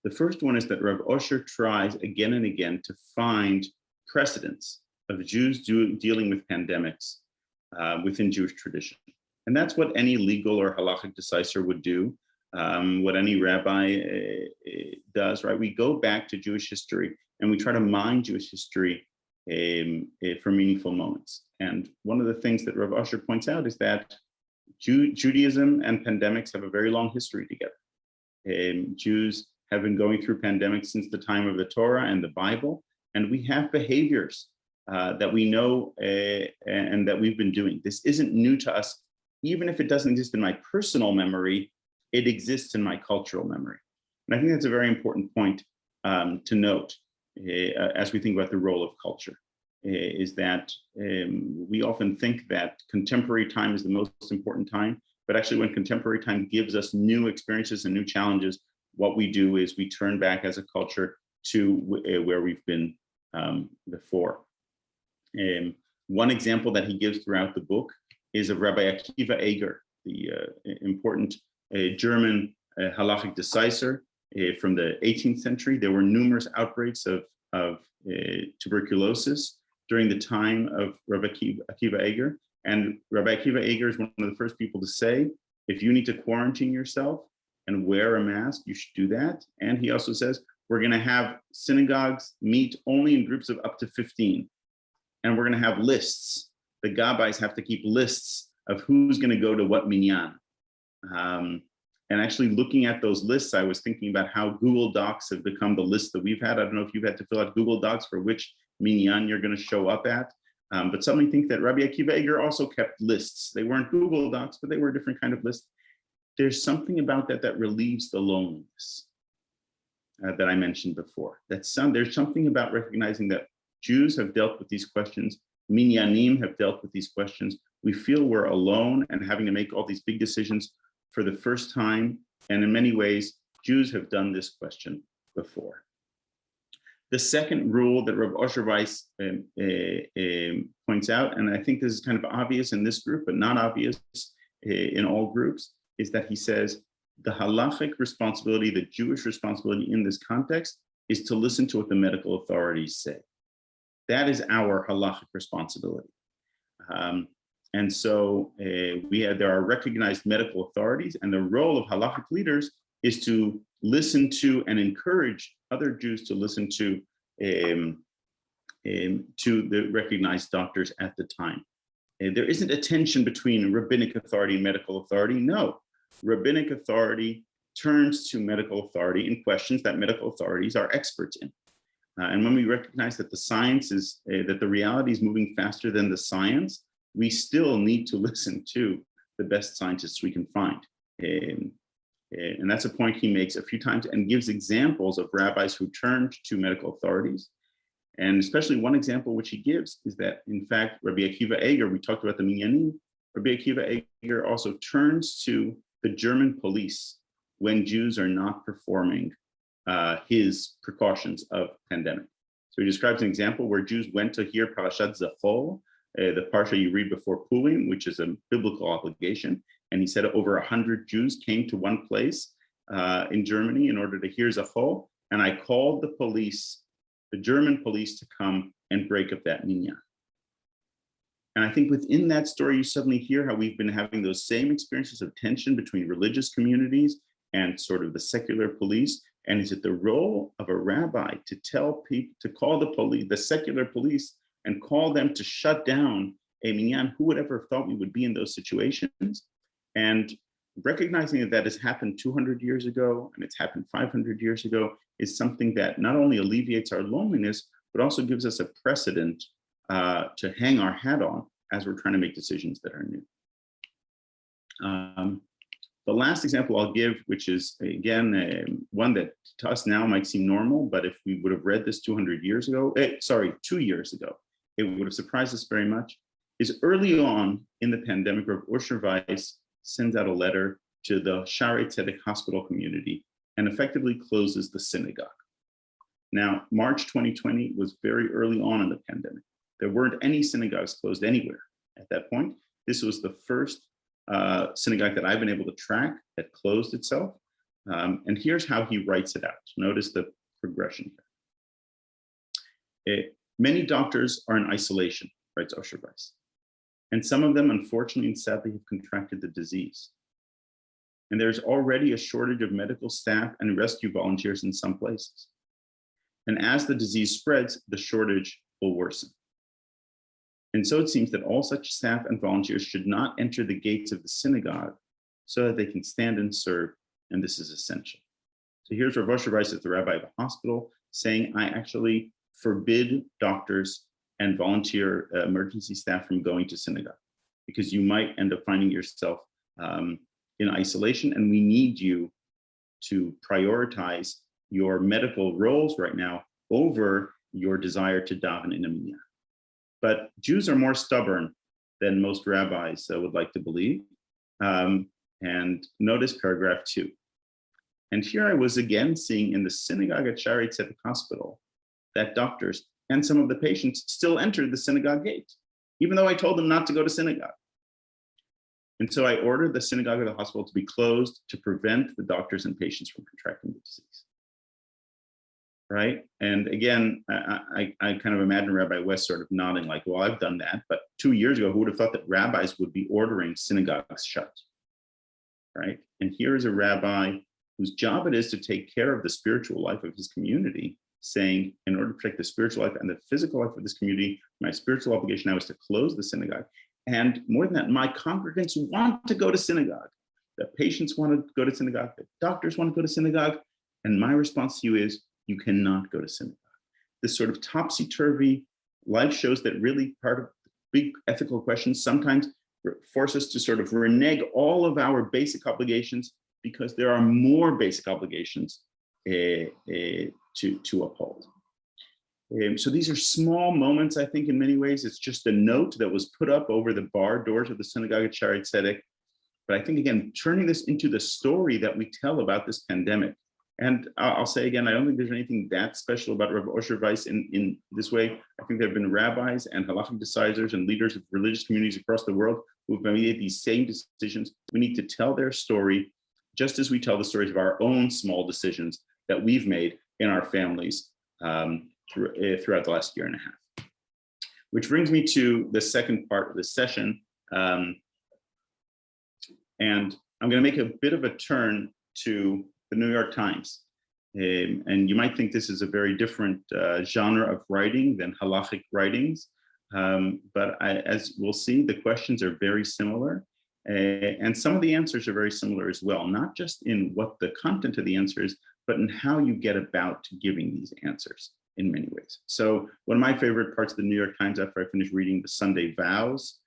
The first one is that Rav Osher tries again and again to find precedents of Jews dealing with pandemics within Jewish tradition. And that's what any legal or halachic decisor would do, what any rabbi does, right? We go back to Jewish history and we try to mine Jewish history for meaningful moments. And one of the things that Rav Osher points out is that Judaism and pandemics have a very long history together. Jews have been going through pandemics since the time of the Torah and the Bible, and we have behaviors that we know and that we've been doing. This isn't new to us. Even if it doesn't exist in my personal memory, it exists in my cultural memory. And I think that's a very important point to note as we think about the role of culture, is that we often think that contemporary time is the most important time, but actually when contemporary time gives us new experiences and new challenges, what we do is we turn back as a culture to where we've been before. One example that he gives throughout the book is of Rabbi Akiva Eger, the important German halachic decisor from the 18th century. There were numerous outbreaks of tuberculosis during the time of Rabbi Akiva Eger. And Rabbi Akiva Eger is one of the first people to say, if you need to quarantine yourself and wear a mask, you should do that. And he also says, we're going to have synagogues meet only in groups of up to 15. And we're going to have lists. The gabbais have to keep lists of who's going to go to what minyan. And actually looking at those lists, I was thinking about how Google Docs have become the list that we've had. I don't know if you've had to fill out Google Docs for which minyan you're going to show up at. But some think that Rabbi Akiva Eger also kept lists. They weren't Google Docs, but they were a different kind of list. There's something about that relieves the loneliness that I mentioned before. There's something about recognizing that Jews have dealt with these questions. Minyanim have dealt with these questions. We feel we're alone and having to make all these big decisions for the first time. And in many ways, Jews have done this question before. The second rule that Rav Osher Weiss points out, and I think this is kind of obvious in this group, but not obvious in all groups, is that he says the halachic responsibility, the Jewish responsibility in this context is to listen to what the medical authorities say. That is our halachic responsibility. And so there are recognized medical authorities, and the role of halachic leaders is to listen to and encourage other Jews to listen to the recognized doctors at the time. There isn't a tension between rabbinic authority and medical authority. No, rabbinic authority turns to medical authority in questions that medical authorities are experts in. And when we recognize that the science is, that the reality is moving faster than the science, we still need to listen to the best scientists we can find. And that's a point he makes a few times and gives examples of rabbis who turned to medical authorities. And especially one example which he gives is that, in fact, Rabbi Akiva Eger, we talked about the Minyanim, Rabbi Akiva Eger also turns to the German police when Jews are not performing his precautions of pandemic. So he describes an example where Jews went to hear Parashat Zachor, the parsha you read before Purim, which is a biblical obligation. And he said over 100 Jews came to one place in Germany in order to hear Zachor. And I called the police, the German police, to come and break up that minyan. And I think within that story, you suddenly hear how we've been having those same experiences of tension between religious communities and sort of the secular police. And is it the role of a rabbi to tell people, to call the police, the secular police, and call them to shut down a minyan? Who would ever have thought we would be in those situations? And recognizing that that has happened 200 years ago and it's happened 500 years ago is something that not only alleviates our loneliness, but also gives us a precedent to hang our hat on as we're trying to make decisions that are new. The last example I'll give, which is, again, one that to us now might seem normal, but if we would have read this 2 years ago, it would have surprised us very much, is early on in the pandemic, Rav Osher Weiss sends out a letter to the Shaarei Tzedek hospital community and effectively closes the synagogue. Now, March 2020 was very early on in the pandemic. There weren't any synagogues closed anywhere at that point. This was the first synagogue that I've been able to track that closed itself. And here's how he writes it out. Notice the progression here. Many doctors are in isolation, writes Osher Weiss. And some of them, unfortunately and sadly, have contracted the disease. And there's already a shortage of medical staff and rescue volunteers in some places. And as the disease spreads, the shortage will worsen. And so it seems that all such staff and volunteers should not enter the gates of the synagogue so that they can stand and serve, and this is essential. So here's Rav Osher Weiss, the rabbi of a hospital, saying, I actually forbid doctors and volunteer emergency staff from going to synagogue because you might end up finding yourself in isolation, and we need you to prioritize your medical roles right now over your desire to daven in a minyan. But Jews are more stubborn than most rabbis would like to believe. And notice paragraph 2. And here I was again seeing in the synagogue at Shaarei Tzedek Hospital that doctors and some of the patients still entered the synagogue gate, even though I told them not to go to synagogue. And so I ordered the synagogue or the hospital to be closed to prevent the doctors and patients from contracting the disease. Right? And again, I kind of imagine Rabbi West sort of nodding like, well, I've done that. But 2 years ago, who would have thought that rabbis would be ordering synagogues shut? Right? And here is a rabbi whose job it is to take care of the spiritual life of his community, saying, in order to protect the spiritual life and the physical life of this community, my spiritual obligation now is to close the synagogue. And more than that, my congregants want to go to synagogue. The patients want to go to synagogue. The doctors want to go to synagogue. And my response to you is, you cannot go to synagogue. This sort of topsy-turvy life shows that really part of big ethical questions sometimes force us to sort of renege all of our basic obligations because there are more basic obligations to uphold. So these are small moments, I think, in many ways. It's just a note that was put up over the bar doors of the synagogue at Shaarei Tzedek. But I think, again, turning this into the story that we tell about this pandemic. And I'll say again, I don't think there's anything that special about Rav Osher Weiss in this way. I think there have been rabbis and halachic decisors and leaders of religious communities across the world who have made these same decisions. We need to tell their story just as we tell the stories of our own small decisions that we've made in our families throughout the last year and a half. Which brings me to the second part of this session. And I'm going to make a bit of a turn to the New York Times. And you might think this is a very different genre of writing than halachic writings. But as we'll see, the questions are very similar. And some of the answers are very similar as well, not just in what the content of the answer is, but in how you get about giving these answers in many ways. So one of my favorite parts of the New York Times after I finished reading the Sunday Vows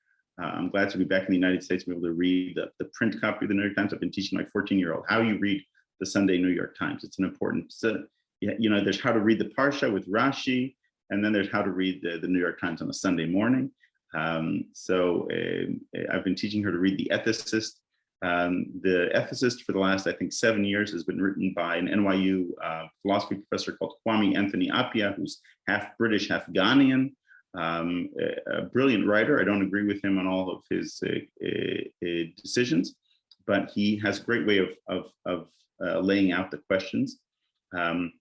I'm glad to be back in the United States and be able to read the print copy of the New York Times. I've been teaching my 14-year-old how you read the Sunday New York Times. It's an important, there's how to read the Parsha with Rashi, and then there's how to read the New York Times on a Sunday morning. So I've been teaching her to read the Ethicist. The Ethicist for the last, I think, 7 years has been written by an NYU philosophy professor called Kwame Anthony Appiah, who's half British, half Ghanaian, a brilliant writer. I don't agree with him on all of his decisions, but he has a great way of laying out the questions. And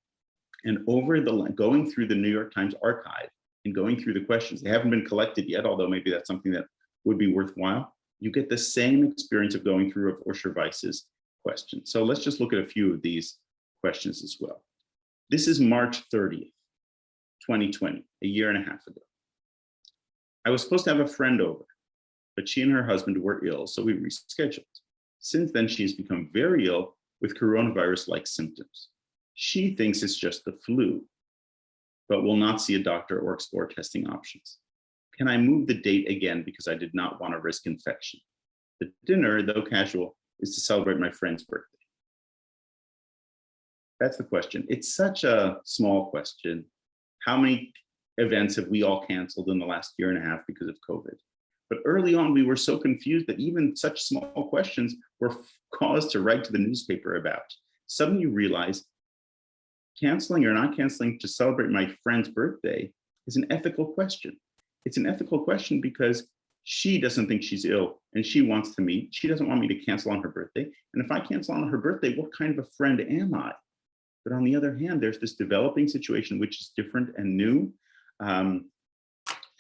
going through the New York Times archive and going through the questions, they haven't been collected yet, although maybe that's something that would be worthwhile. You get the same experience of going through of Osher Weiss's questions. So let's just look at a few of these questions as well. This is March 30th, 2020, a year and a half ago. I was supposed to have a friend over, but she and her husband were ill, so we rescheduled. Since then, she has become very ill with coronavirus-like symptoms. She thinks it's just the flu, but will not see a doctor or explore testing options. Can I move the date again because I did not want to risk infection? The dinner, though casual, is to celebrate my friend's birthday. That's the question. It's such a small question. How many events have we all canceled in the last year and a half because of COVID? But early on, we were so confused that even such small questions were caused to write to the newspaper about. Suddenly you realize canceling or not canceling to celebrate my friend's birthday is an ethical question. It's an ethical question because she doesn't think she's ill and she wants to meet. She doesn't want me to cancel on her birthday. And if I cancel on her birthday, what kind of a friend am I? But on the other hand, there's this developing situation which is different and new.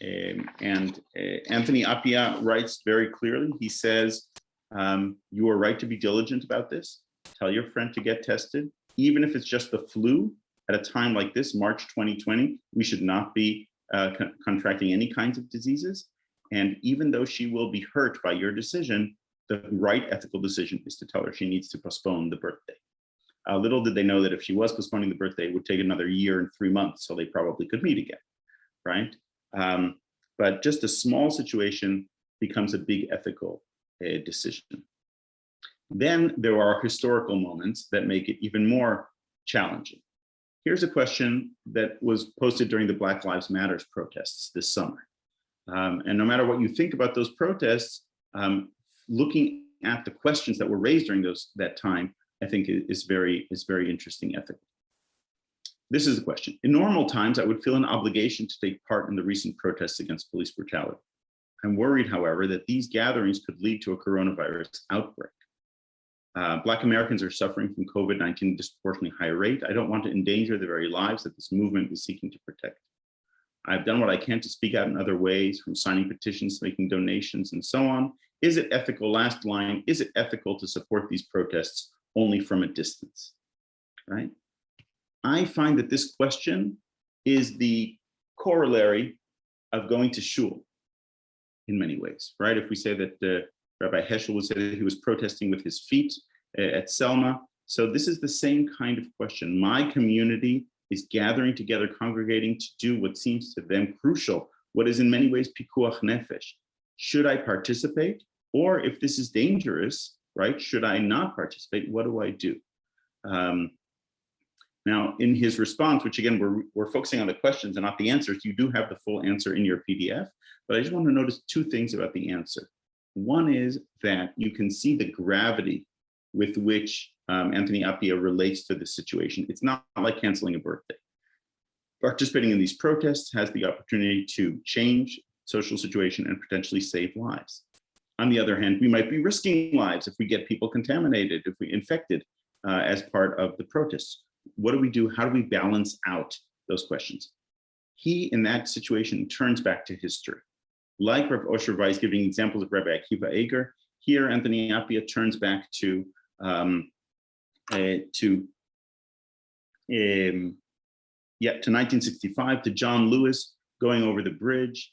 Anthony Appiah writes very clearly. He says, you are right to be diligent about this. Tell your friend to get tested. Even if it's just the flu, at a time like this, March 2020, we should not be contracting any kinds of diseases. And even though she will be hurt by your decision, the right ethical decision is to tell her she needs to postpone the birthday. Little did they know that if she was postponing the birthday, it would take another year and 3 months, so they probably could meet again, right? But just a small situation becomes a big ethical decision. Then there are historical moments that make it even more challenging. Here's a question that was posted during the Black Lives Matter protests this summer. And no matter what you think about those protests, looking at the questions that were raised during that time, I think is very interesting ethically. This is the question. In normal times, I would feel an obligation to take part in the recent protests against police brutality. I'm worried, however, that these gatherings could lead to a coronavirus outbreak. Black Americans are suffering from COVID-19 at a disproportionately high rate. I don't want to endanger the very lives that this movement is seeking to protect. I've done what I can to speak out in other ways, from signing petitions, making donations, and so on. Is it ethical, last line, is it ethical to support these protests only from a distance, right? I find that this question is the corollary of going to shul in many ways, right? If we say that Rabbi Heschel would say that he was protesting with his feet at Selma. So this is the same kind of question. My community is gathering together, congregating to do what seems to them crucial, what is in many ways pikuach nefesh. Should I participate? Or if this is dangerous, right, should I not participate? What do I do? Now, in his response, which again, we're focusing on the questions and not the answers, you do have the full answer in your PDF, but I just want to notice two things about the answer. One is that you can see the gravity with which Anthony Appiah relates to the situation. It's not like canceling a birthday. Participating in these protests has the opportunity to change social situation and potentially save lives. On the other hand, we might be risking lives if we get people contaminated, if we infected as part of the protests. What do we do? How do we balance out those questions? He, in that situation, turns back to history. Like Rav Osher Weiss giving examples of Rabbi Akiva Eger, here Anthony Appiah turns back to 1965, to John Lewis going over the bridge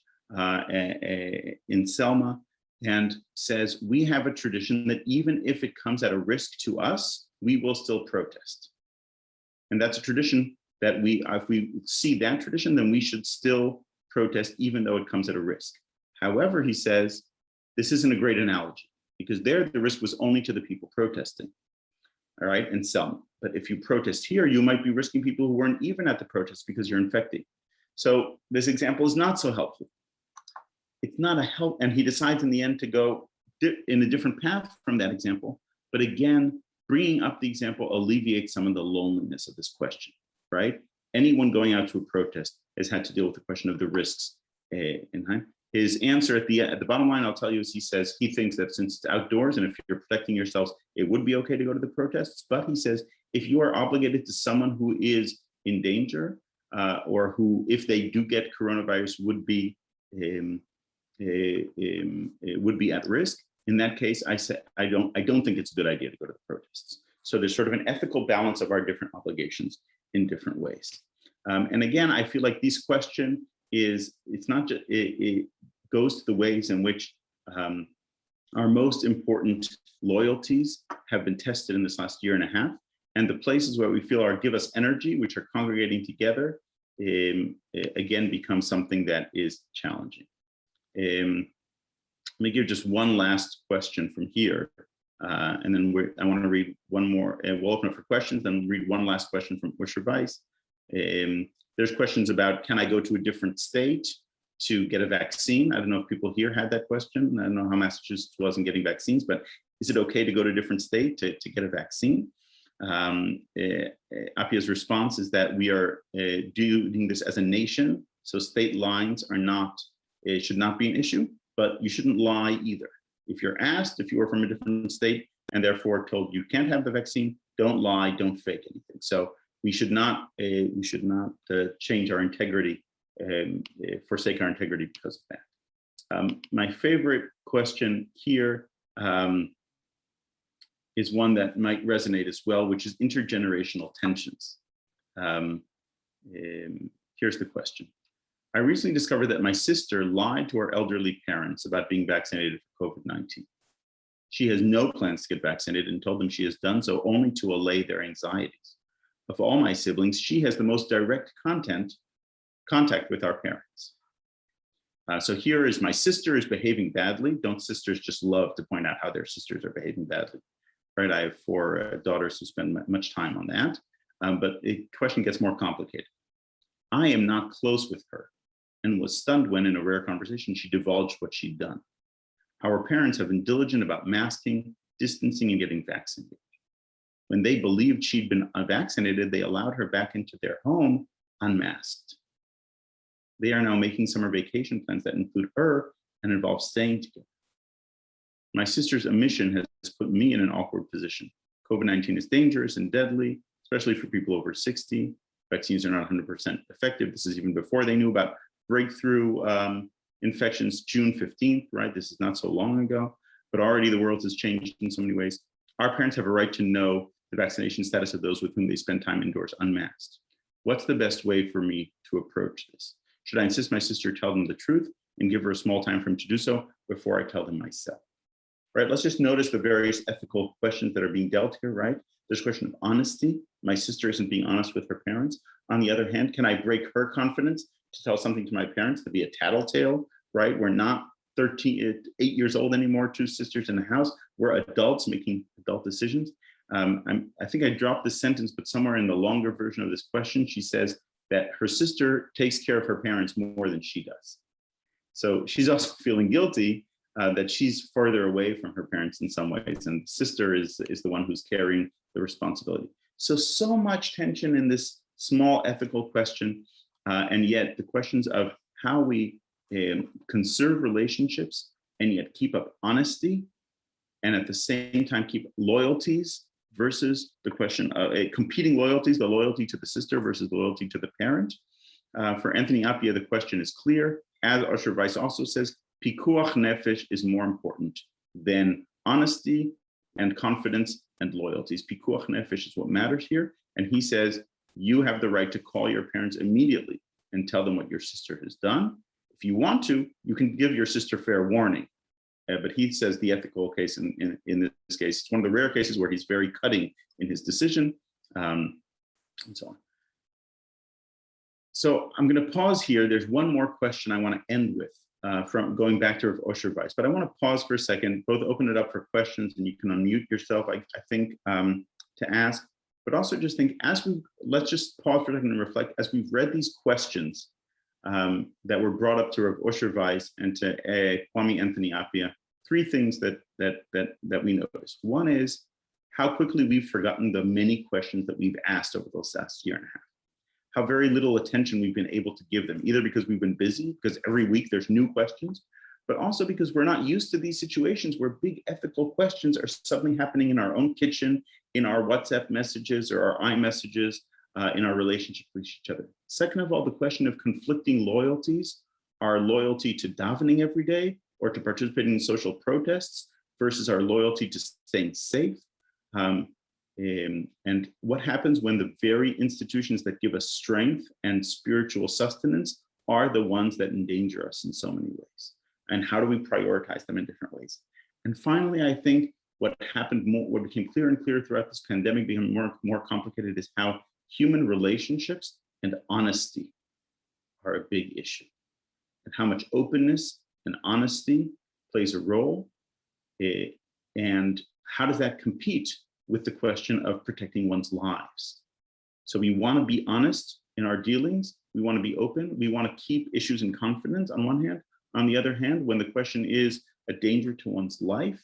in Selma, and says, we have a tradition that even if it comes at a risk to us, we will still protest. And that's a tradition that if we see that tradition, then we should still protest even though it comes at a risk. However, he says, this isn't a great analogy because there the risk was only to the people protesting. All right, and some. But if you protest here, you might be risking people who weren't even at the protest because you're infecting. So this example is not so helpful. It's not a help, and he decides in the end to go in a different path from that example. But again, bringing up the example alleviates some of the loneliness of this question, right? Anyone going out to a protest has had to deal with the question of the risks. His answer at the bottom line, I'll tell you, is he says he thinks that since it's outdoors and if you're protecting yourselves, it would be okay to go to the protests. But he says, if you are obligated to someone who is in danger or who, if they do get coronavirus, would be at risk, in that case, I say I don't think it's a good idea to go to the protests. So there's sort of an ethical balance of our different obligations in different ways. And again, I feel like this question it's not just, it goes to the ways in which our most important loyalties have been tested in this last year and a half. And the places where we feel give us energy, which are congregating together, again, become something that is challenging. Let me give just one last question from here. And then I want to read one more, and we'll open up for questions, then read one last question from Usher Weiss. There's questions about, can I go to a different state to get a vaccine? I don't know if people here had that question. I don't know how Massachusetts was in getting vaccines, but is it okay to go to a different state to get a vaccine? Appia's response is that we are doing this as a nation, so state lines are not, should not be an issue, but you shouldn't lie either. If you're asked if you are from a different state and therefore told you can't have the vaccine, don't lie, don't fake anything. So we should not change our integrity, forsake our integrity because of that. My favorite question here is one that might resonate as well, which is intergenerational tensions. Here's the question. I recently discovered that my sister lied to her elderly parents about being vaccinated for COVID-19. She has no plans to get vaccinated and told them she has done so only to allay their anxieties. Of all my siblings, she has the most direct contact with our parents. So here is my sister is behaving badly. Don't sisters just love to point out how their sisters are behaving badly? Right, I have 4 daughters who spend much time on that, but the question gets more complicated. I am not close with her and was stunned when, in a rare conversation, she divulged what she'd done. Our parents have been diligent about masking, distancing, and getting vaccinated. When they believed she'd been vaccinated, they allowed her back into their home unmasked. They are now making summer vacation plans that include her and involve staying together. My sister's omission has put me in an awkward position. COVID-19 is dangerous and deadly, especially for people over 60. Vaccines are not 100% effective. This is even before they knew about breakthrough infections, June 15th, right? This is not so long ago, but already the world has changed in so many ways. Our parents have a right to know the vaccination status of those with whom they spend time indoors unmasked. What's the best way for me to approach this? Should I insist my sister tell them the truth and give her a small time frame to do so before I tell them myself? Right, let's just notice the various ethical questions that are being dealt here, right? There's a question of honesty. My sister isn't being honest with her parents. On the other hand, can I break her confidence to tell something to my parents, to be a tattletale, right? We're not 8 years old anymore, 2 sisters in the house. We're adults making adult decisions. I think I dropped this sentence, but somewhere in the longer version of this question, she says that her sister takes care of her parents more than she does. So she's also feeling guilty that she's further away from her parents in some ways, and sister is the one who's carrying the responsibility. So much tension in this small ethical question, and yet the questions of how we conserve relationships and yet keep up honesty, and at the same time keep loyalties versus the question of competing loyalties, the loyalty to the sister versus the loyalty to the parent. For Anthony Appia, the question is clear. As Usher Weiss also says, pikuach nefesh is more important than honesty and confidence and loyalties. Pikuach nefesh is what matters here. And he says, you have the right to call your parents immediately and tell them what your sister has done. If you want to, you can give your sister fair warning. But he says the ethical case in this case, it's one of the rare cases where he's very cutting in his decision, and so on. So I'm going to pause here. There's one more question I want to end with, from going back to Osher Weiss, but I want to pause for a second, both open it up for questions, and you can unmute yourself, I think, to ask, but also just think, let's just pause for a second and reflect, as we've read these questions that were brought up to Rav Osher Weiss and to Kwame Anthony Appiah, three things that we noticed. One is how quickly we've forgotten the many questions that we've asked over the last year and a half. How very little attention we've been able to give them, either because we've been busy, because every week there's new questions, but also because we're not used to these situations where big ethical questions are suddenly happening in our own kitchen, in our WhatsApp messages or our iMessages, in our relationship with each other. Second of all, the question of conflicting loyalties, our loyalty to davening every day or to participating in social protests versus our loyalty to staying safe. And what happens when the very institutions that give us strength and spiritual sustenance are the ones that endanger us in so many ways? And how do we prioritize them in different ways? And finally, I think what became clearer and clearer throughout this pandemic, becoming more complicated, is how human relationships and honesty are a big issue, and how much openness and honesty plays a role, and how does that compete with the question of protecting one's lives? So we want to be honest in our dealings, we want to be open, we want to keep issues in confidence on one hand. On the other hand, when the question is a danger to one's life,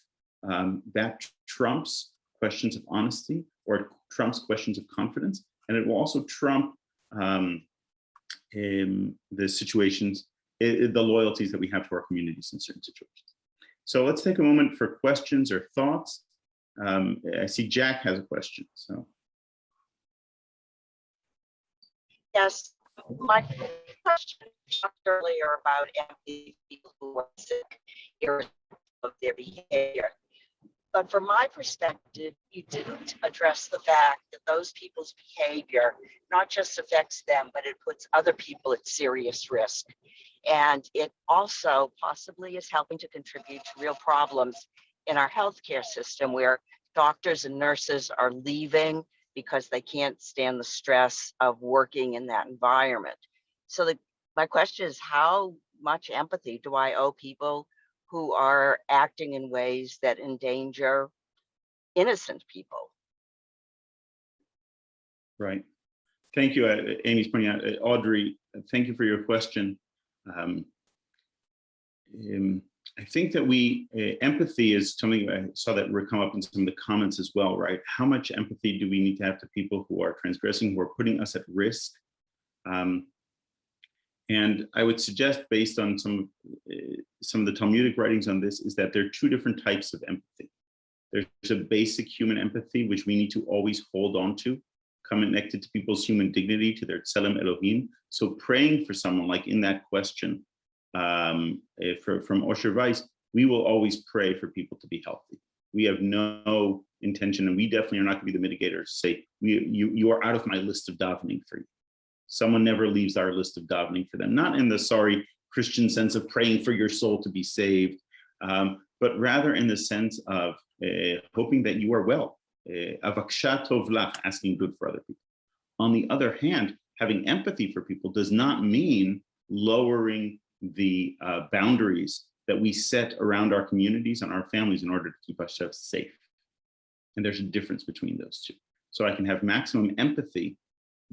that trumps questions of honesty, or trumps questions of confidence, and it will also trump the situations, the loyalties that we have to our communities in certain situations. So let's take a moment for questions or thoughts. I see Jack has a question, so. Yes, my question talked earlier about empathy, people who are sick, irrespective of their behavior. But from my perspective, you didn't address the fact that those people's behavior not just affects them, but it puts other people at serious risk. And it also possibly is helping to contribute to real problems in our healthcare system, where doctors and nurses are leaving because they can't stand the stress of working in that environment. So my question is, how much empathy do I owe people who are acting in ways that endanger innocent people? Right. Thank you, Amy's pointing out. Audrey, thank you for your question. I think that empathy is something, I saw that come up in some of the comments as well, right? How much empathy do we need to have to people who are transgressing, who are putting us at risk? And I would suggest, based on some of the Talmudic writings on this, is that there are two different types of empathy. There's a basic human empathy, which we need to always hold on to, connected to people's human dignity, to their tselem Elohim. So praying for someone, like in that question from Osher Weiss, we will always pray for people to be healthy. We have no intention, and we definitely are not going to be the mitigators to say, you are out of my list of davening for you. Someone never leaves our list of davening for them, not in the sorry Christian sense of praying for your soul to be saved, but rather in the sense of hoping that you are well, avaksha tov lach, asking good for other people. On the other hand, having empathy for people does not mean lowering the boundaries that we set around our communities and our families in order to keep ourselves safe. And there's a difference between those two. So I can have maximum empathy,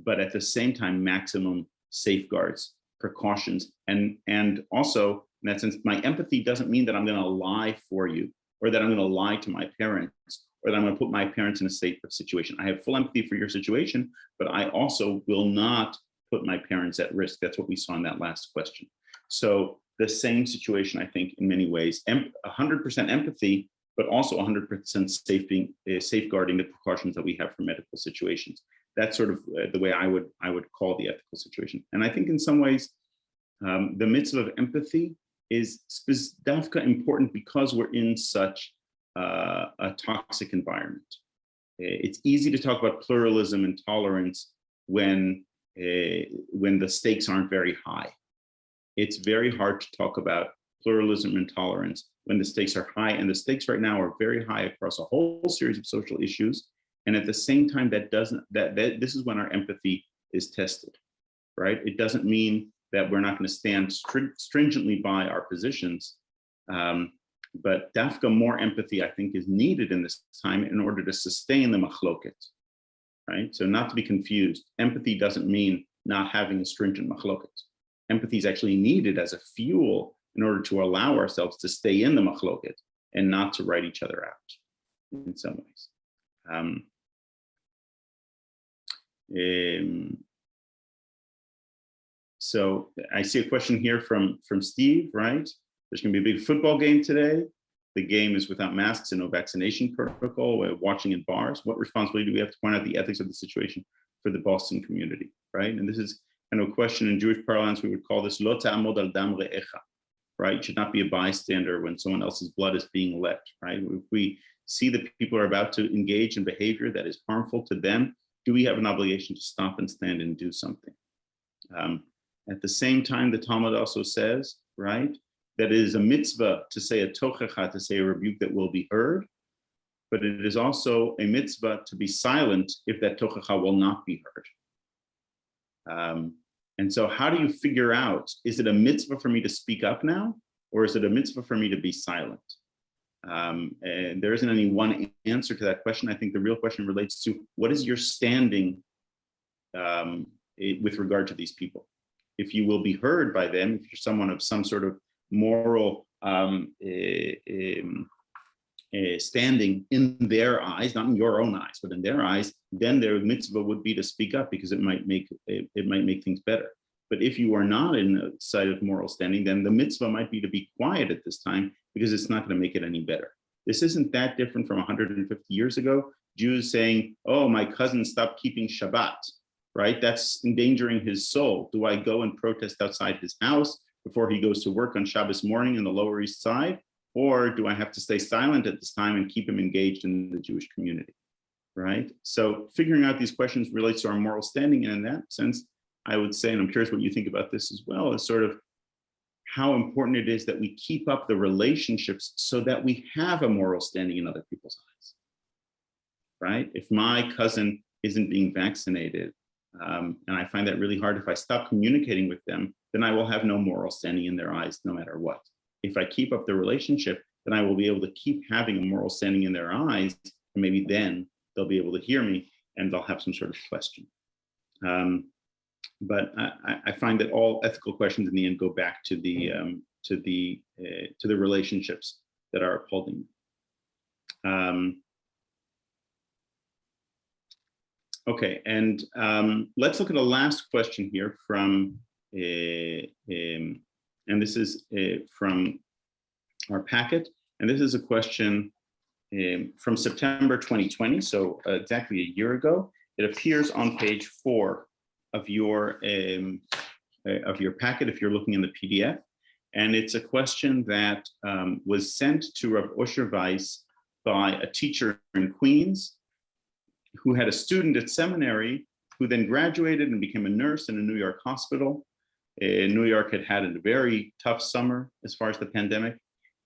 but at the same time, maximum safeguards, precautions. And also, in that sense, my empathy doesn't mean that I'm going to lie for you, or that I'm going to lie to my parents, or that I'm going to put my parents in a safe situation. I have full empathy for your situation, but I also will not put my parents at risk. That's what we saw in that last question. So the same situation, I think, in many ways, 100% empathy, but also 100% safeguarding the precautions that we have for medical situations. That's sort of the way I would call the ethical situation. And I think in some ways, the mitzvah of empathy is dafka important because we're in such a toxic environment. It's easy to talk about pluralism and tolerance when the stakes aren't very high. It's very hard to talk about pluralism and tolerance when the stakes are high, and the stakes right now are very high across a whole series of social issues. And at the same time, this is when our empathy is tested, right? It doesn't mean that we're not going to stand stringently by our positions. But dafka, more empathy, I think, is needed in this time in order to sustain the machloket, right? So not to be confused, empathy doesn't mean not having a stringent machloket. Empathy is actually needed as a fuel in order to allow ourselves to stay in the machloket and not to write each other out in some ways. So I see a question here from Steve, right? There's going to be a big football game today. The game is without masks and no vaccination protocol. We're watching in bars. What responsibility do we have to point out the ethics of the situation for the Boston community, right? And this is kind of a question in Jewish parlance. We would call this lo ta'amod al dam re'echa, right? You should not be a bystander when someone else's blood is being let, right? If we see that people are about to engage in behavior that is harmful to them, do we have an obligation to stop and stand and do something? At the same time, the Talmud also says, right, that it is a mitzvah to say a tochecha, to say a rebuke that will be heard, but it is also a mitzvah to be silent if that tochecha will not be heard. And so how do you figure out, is it a mitzvah for me to speak up now, or is it a mitzvah for me to be silent? And there isn't any one answer to that question. I think the real question relates to what is your standing with regard to these people? If you will be heard by them, if you're someone of some sort of moral standing in their eyes, not in your own eyes, but in their eyes, then their mitzvah would be to speak up because it might make things better. But if you are not in a side of moral standing, then the mitzvah might be to be quiet at this time because it's not going to make it any better. This isn't that different from 150 years ago. Jews saying, "Oh, my cousin stopped keeping Shabbat." Right? That's endangering his soul. Do I go and protest outside his house before he goes to work on Shabbos morning in the Lower East Side? Or do I have to stay silent at this time and keep him engaged in the Jewish community? Right? So figuring out these questions relates to our moral standing. And in that sense, I would say, and I'm curious what you think about this as well, is sort of how important it is that we keep up the relationships so that we have a moral standing in other people's eyes. Right? If my cousin isn't being vaccinated, and I find that really hard. If I stop communicating with them, then I will have no moral standing in their eyes, no matter what. If I keep up the relationship, then I will be able to keep having a moral standing in their eyes, and maybe then they'll be able to hear me, and they'll have some sort of question. But I find that all ethical questions in the end go back to the relationships that are upholding. Okay, and let's look at a last question here from, and this is from our packet, and this is a question from September 2020, so exactly a year ago. It appears on page 4 of your packet if you're looking in the PDF, and it's a question that was sent to Rav Osher Weiss by a teacher in Queens who had a student at seminary who then graduated and became a nurse in a New York hospital. New York had had a very tough summer as far as the pandemic,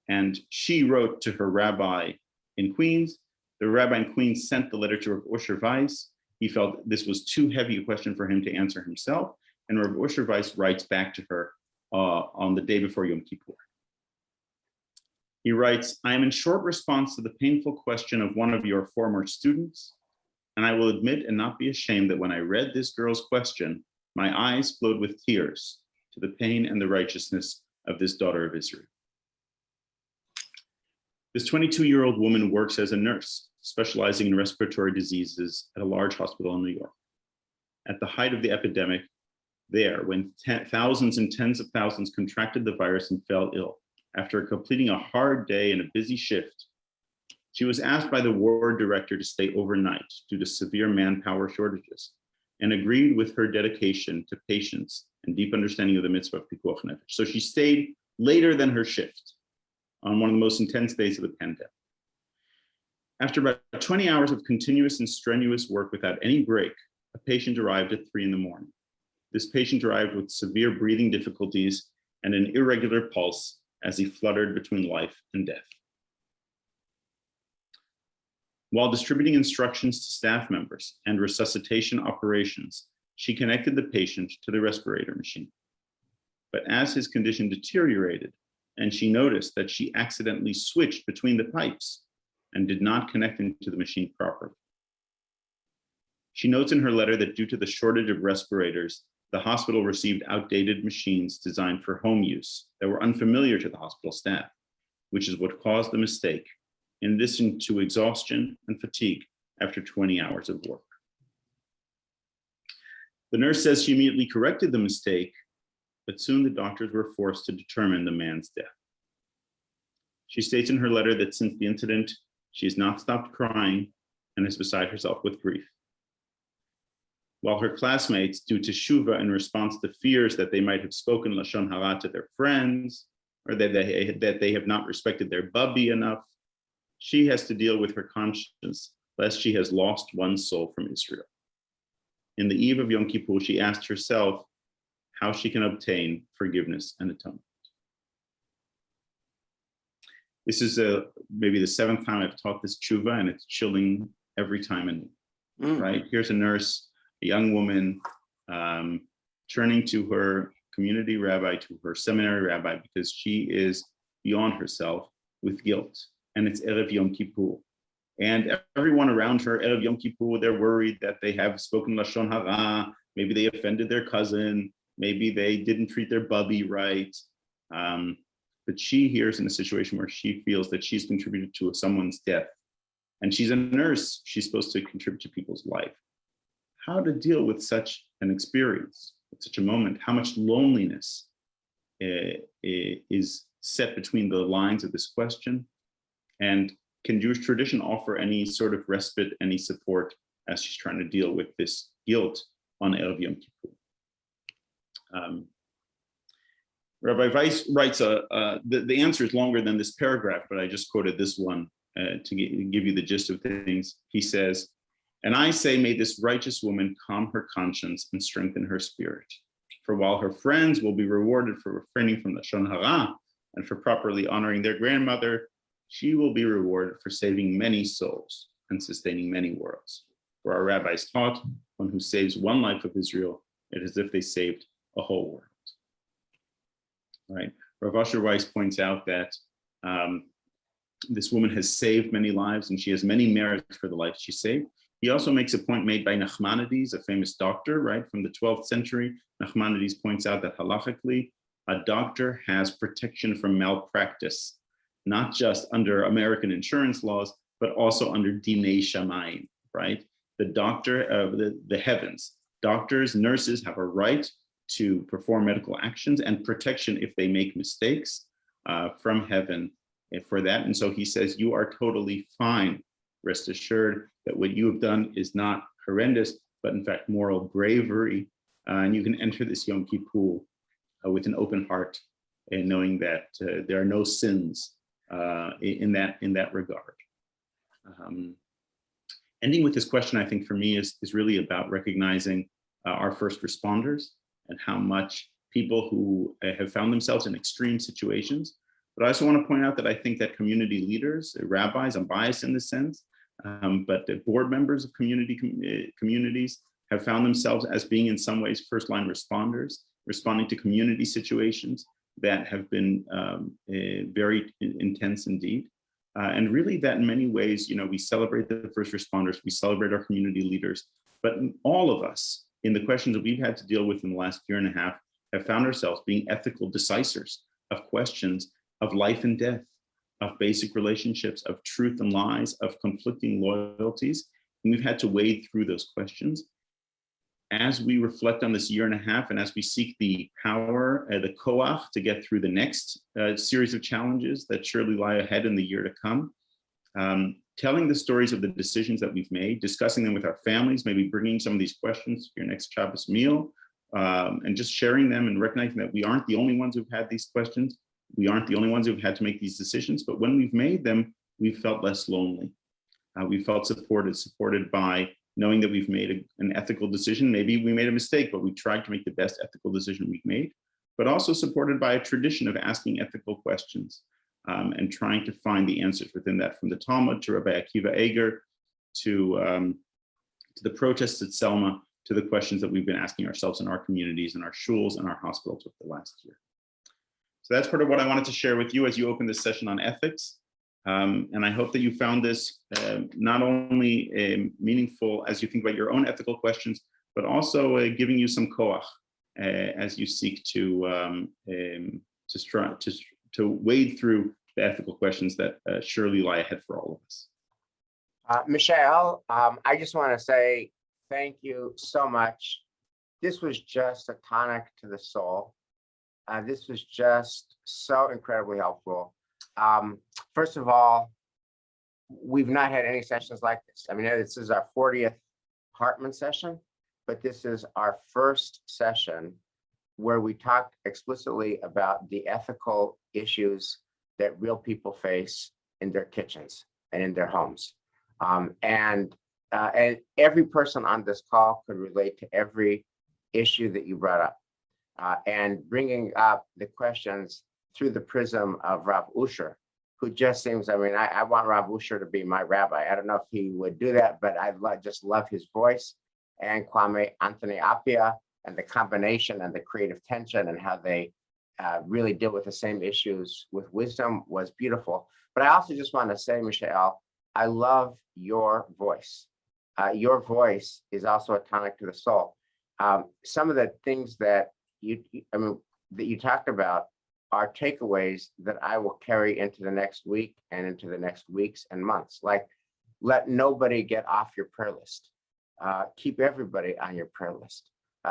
and she wrote to her rabbi in Queens. The rabbi in Queens sent the letter to Rav Osher Weiss. He felt this was too heavy a question for him to answer himself, and Rav Osher Weiss writes back to her on the day before Yom Kippur. He writes, "I am in short response to the painful question of one of your former students, and I will admit and not be ashamed that when I read this girl's question, my eyes flowed with tears to the pain and the righteousness of this daughter of Israel. This 22-year-old woman works as a nurse, specializing in respiratory diseases at a large hospital in New York. At the height of the epidemic there, when thousands and tens of thousands contracted the virus and fell ill, after completing a hard day and a busy shift, she was asked by the ward director to stay overnight due to severe manpower shortages, and agreed with her dedication to patience and deep understanding of the mitzvah of pikuach nefesh. So she stayed later than her shift on one of the most intense days of the pandemic. After about 20 hours of continuous and strenuous work without any break, a patient arrived at 3 a.m. This patient arrived with severe breathing difficulties and an irregular pulse as he fluttered between life and death. While distributing instructions to staff members and resuscitation operations, she connected the patient to the respirator machine. But as his condition deteriorated, and she noticed that she accidentally switched between the pipes and did not connect into the machine properly. She notes in her letter that due to the shortage of respirators, the hospital received outdated machines designed for home use that were unfamiliar to the hospital staff, which is what caused the mistake, in addition to exhaustion and fatigue after 20 hours of work. The nurse says she immediately corrected the mistake, but soon the doctors were forced to determine the man's death. She states in her letter that since the incident, she has not stopped crying and is beside herself with grief. While her classmates, due to shuva in response to fears that they might have spoken lashon hara to their friends, or that they have not respected their bubby enough, she has to deal with her conscience lest she has lost one soul from Israel. In the eve of Yom Kippur, she asked herself how she can obtain forgiveness and atonement. This is maybe the 7th time I've taught this tshuva, and it's chilling every time anew, right? Here's a nurse, a young woman, turning to her community rabbi, to her seminary rabbi, because she is beyond herself with guilt. And it's Erev Yom Kippur. And everyone around her, Erev Yom Kippur, they're worried that they have spoken lashon hara, maybe they offended their cousin, maybe they didn't treat their bubby right. But she hears in a situation where she feels that she's contributed to someone's death. And she's a nurse, she's supposed to contribute to people's life. How to deal with such an experience, with such a moment, how much loneliness is set between the lines of this question, and can Jewish tradition offer any sort of respite, any support as she's trying to deal with this guilt on Erev Yom Kippur? Rabbi Weiss writes, the answer is longer than this paragraph, but I just quoted this one to give you the gist of things. He says, "And I say, may this righteous woman calm her conscience and strengthen her spirit. For while her friends will be rewarded for refraining from lashon hara and for properly honoring their grandmother, she will be rewarded for saving many souls and sustaining many worlds. For our rabbis taught, one who saves one life of Israel, it is as if they saved a whole world." Right? Rav Asher Weiss points out that this woman has saved many lives and she has many merits for the life she saved. He also makes a point made by Nachmanides, a famous doctor, right, from the 12th century. Nachmanides points out that halachically, a doctor has protection from malpractice, not just under American insurance laws, but also under Dinei Shamayim, right? The doctor of the heavens, doctors, nurses have a right to perform medical actions and protection if they make mistakes from heaven for that. And so he says, you are totally fine. Rest assured that what you have done is not horrendous, but in fact, moral bravery. And you can enter this Yom Kippur with an open heart and knowing that there are no sins in that regard. Ending with this question, I think for me is really about recognizing our first responders and how much people who have found themselves in extreme situations. But I also want to point out that I think that community leaders, rabbis, I'm biased in this sense, but the board members of communities have found themselves as being in some ways first-line responders, responding to community situations that have been very intense indeed. And really that in many ways, you know, we celebrate the first responders, we celebrate our community leaders, but all of us in the questions that we've had to deal with in the last year and a half have found ourselves being ethical decisors of questions of life and death, of basic relationships, of truth and lies, of conflicting loyalties. And we've had to wade through those questions. As we reflect on this year and a half, and as we seek the power, the koach to get through the next series of challenges that surely lie ahead in the year to come, telling the stories of the decisions that we've made, discussing them with our families, maybe bringing some of these questions to your next Shabbos meal, and just sharing them and recognizing that we aren't the only ones who've had these questions. We aren't the only ones who've had to make these decisions, but when we've made them, we've felt less lonely. We felt supported by knowing that we've made an ethical decision. Maybe we made a mistake, but we tried to make the best ethical decision we've made, but also supported by a tradition of asking ethical questions and trying to find the answers within that, from the Talmud to Rabbi Akiva Eger to the protests at Selma. to the questions that we've been asking ourselves in our communities, in our shuls, and our hospitals over the last year. So that's part of what I wanted to share with you as you open this session on ethics. And I hope that you found this not only meaningful as you think about your own ethical questions, but also giving you some koach as you seek to wade through the ethical questions that surely lie ahead for all of us. Mishael, I just want to say thank you so much. This was just a tonic to the soul. This was just so incredibly helpful. First of all, we've not had any sessions like this. I mean, this is our 40th Hartman session, but this is our first session where we talked explicitly about the ethical issues that real people face in their kitchens and in their homes. And every person on this call could relate to every issue that you brought up. And bringing up the questions through the prism of Rav Usher, who just seems, I mean, I want Rav Usher to be my rabbi. I don't know if he would do that, but I just love his voice. And Kwame Anthony Appiah, and the combination and the creative tension and how they really deal with the same issues with wisdom was beautiful. But I also just want to say, Mishael, I love your voice. Your voice is also a tonic to the soul. Some of the things that you talked about are takeaways that I will carry into the next week and into the next weeks and months. Like, let nobody get off your prayer list. Keep everybody on your prayer list.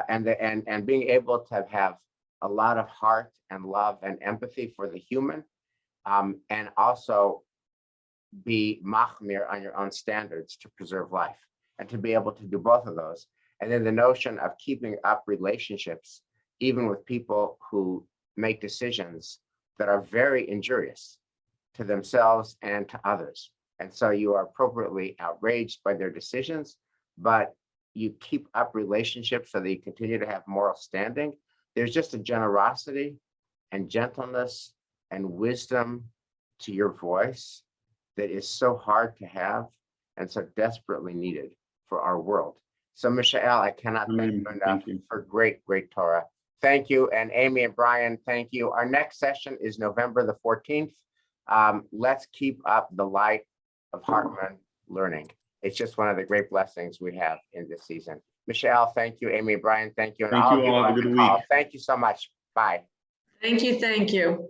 And being able to have a lot of heart and love and empathy for the human, and also be machmir on your own standards to preserve life, and to be able to do both of those. And then the notion of keeping up relationships, even with people who make decisions that are very injurious to themselves and to others. And so you are appropriately outraged by their decisions, but you keep up relationships so that you continue to have moral standing. There's just a generosity and gentleness and wisdom to your voice that is so hard to have and so desperately needed for our world. So Mishael, I cannot thank you enough for great, great Torah. Thank you. And Amy and Brian, thank you. Our next session is November the 14th. Let's keep up the light of Hartman learning. It's just one of the great blessings we have in this season. Mishael, thank you. Amy and Brian, thank you. And thank you all. Have a good week. Thank you so much. Bye. Thank you. Thank you.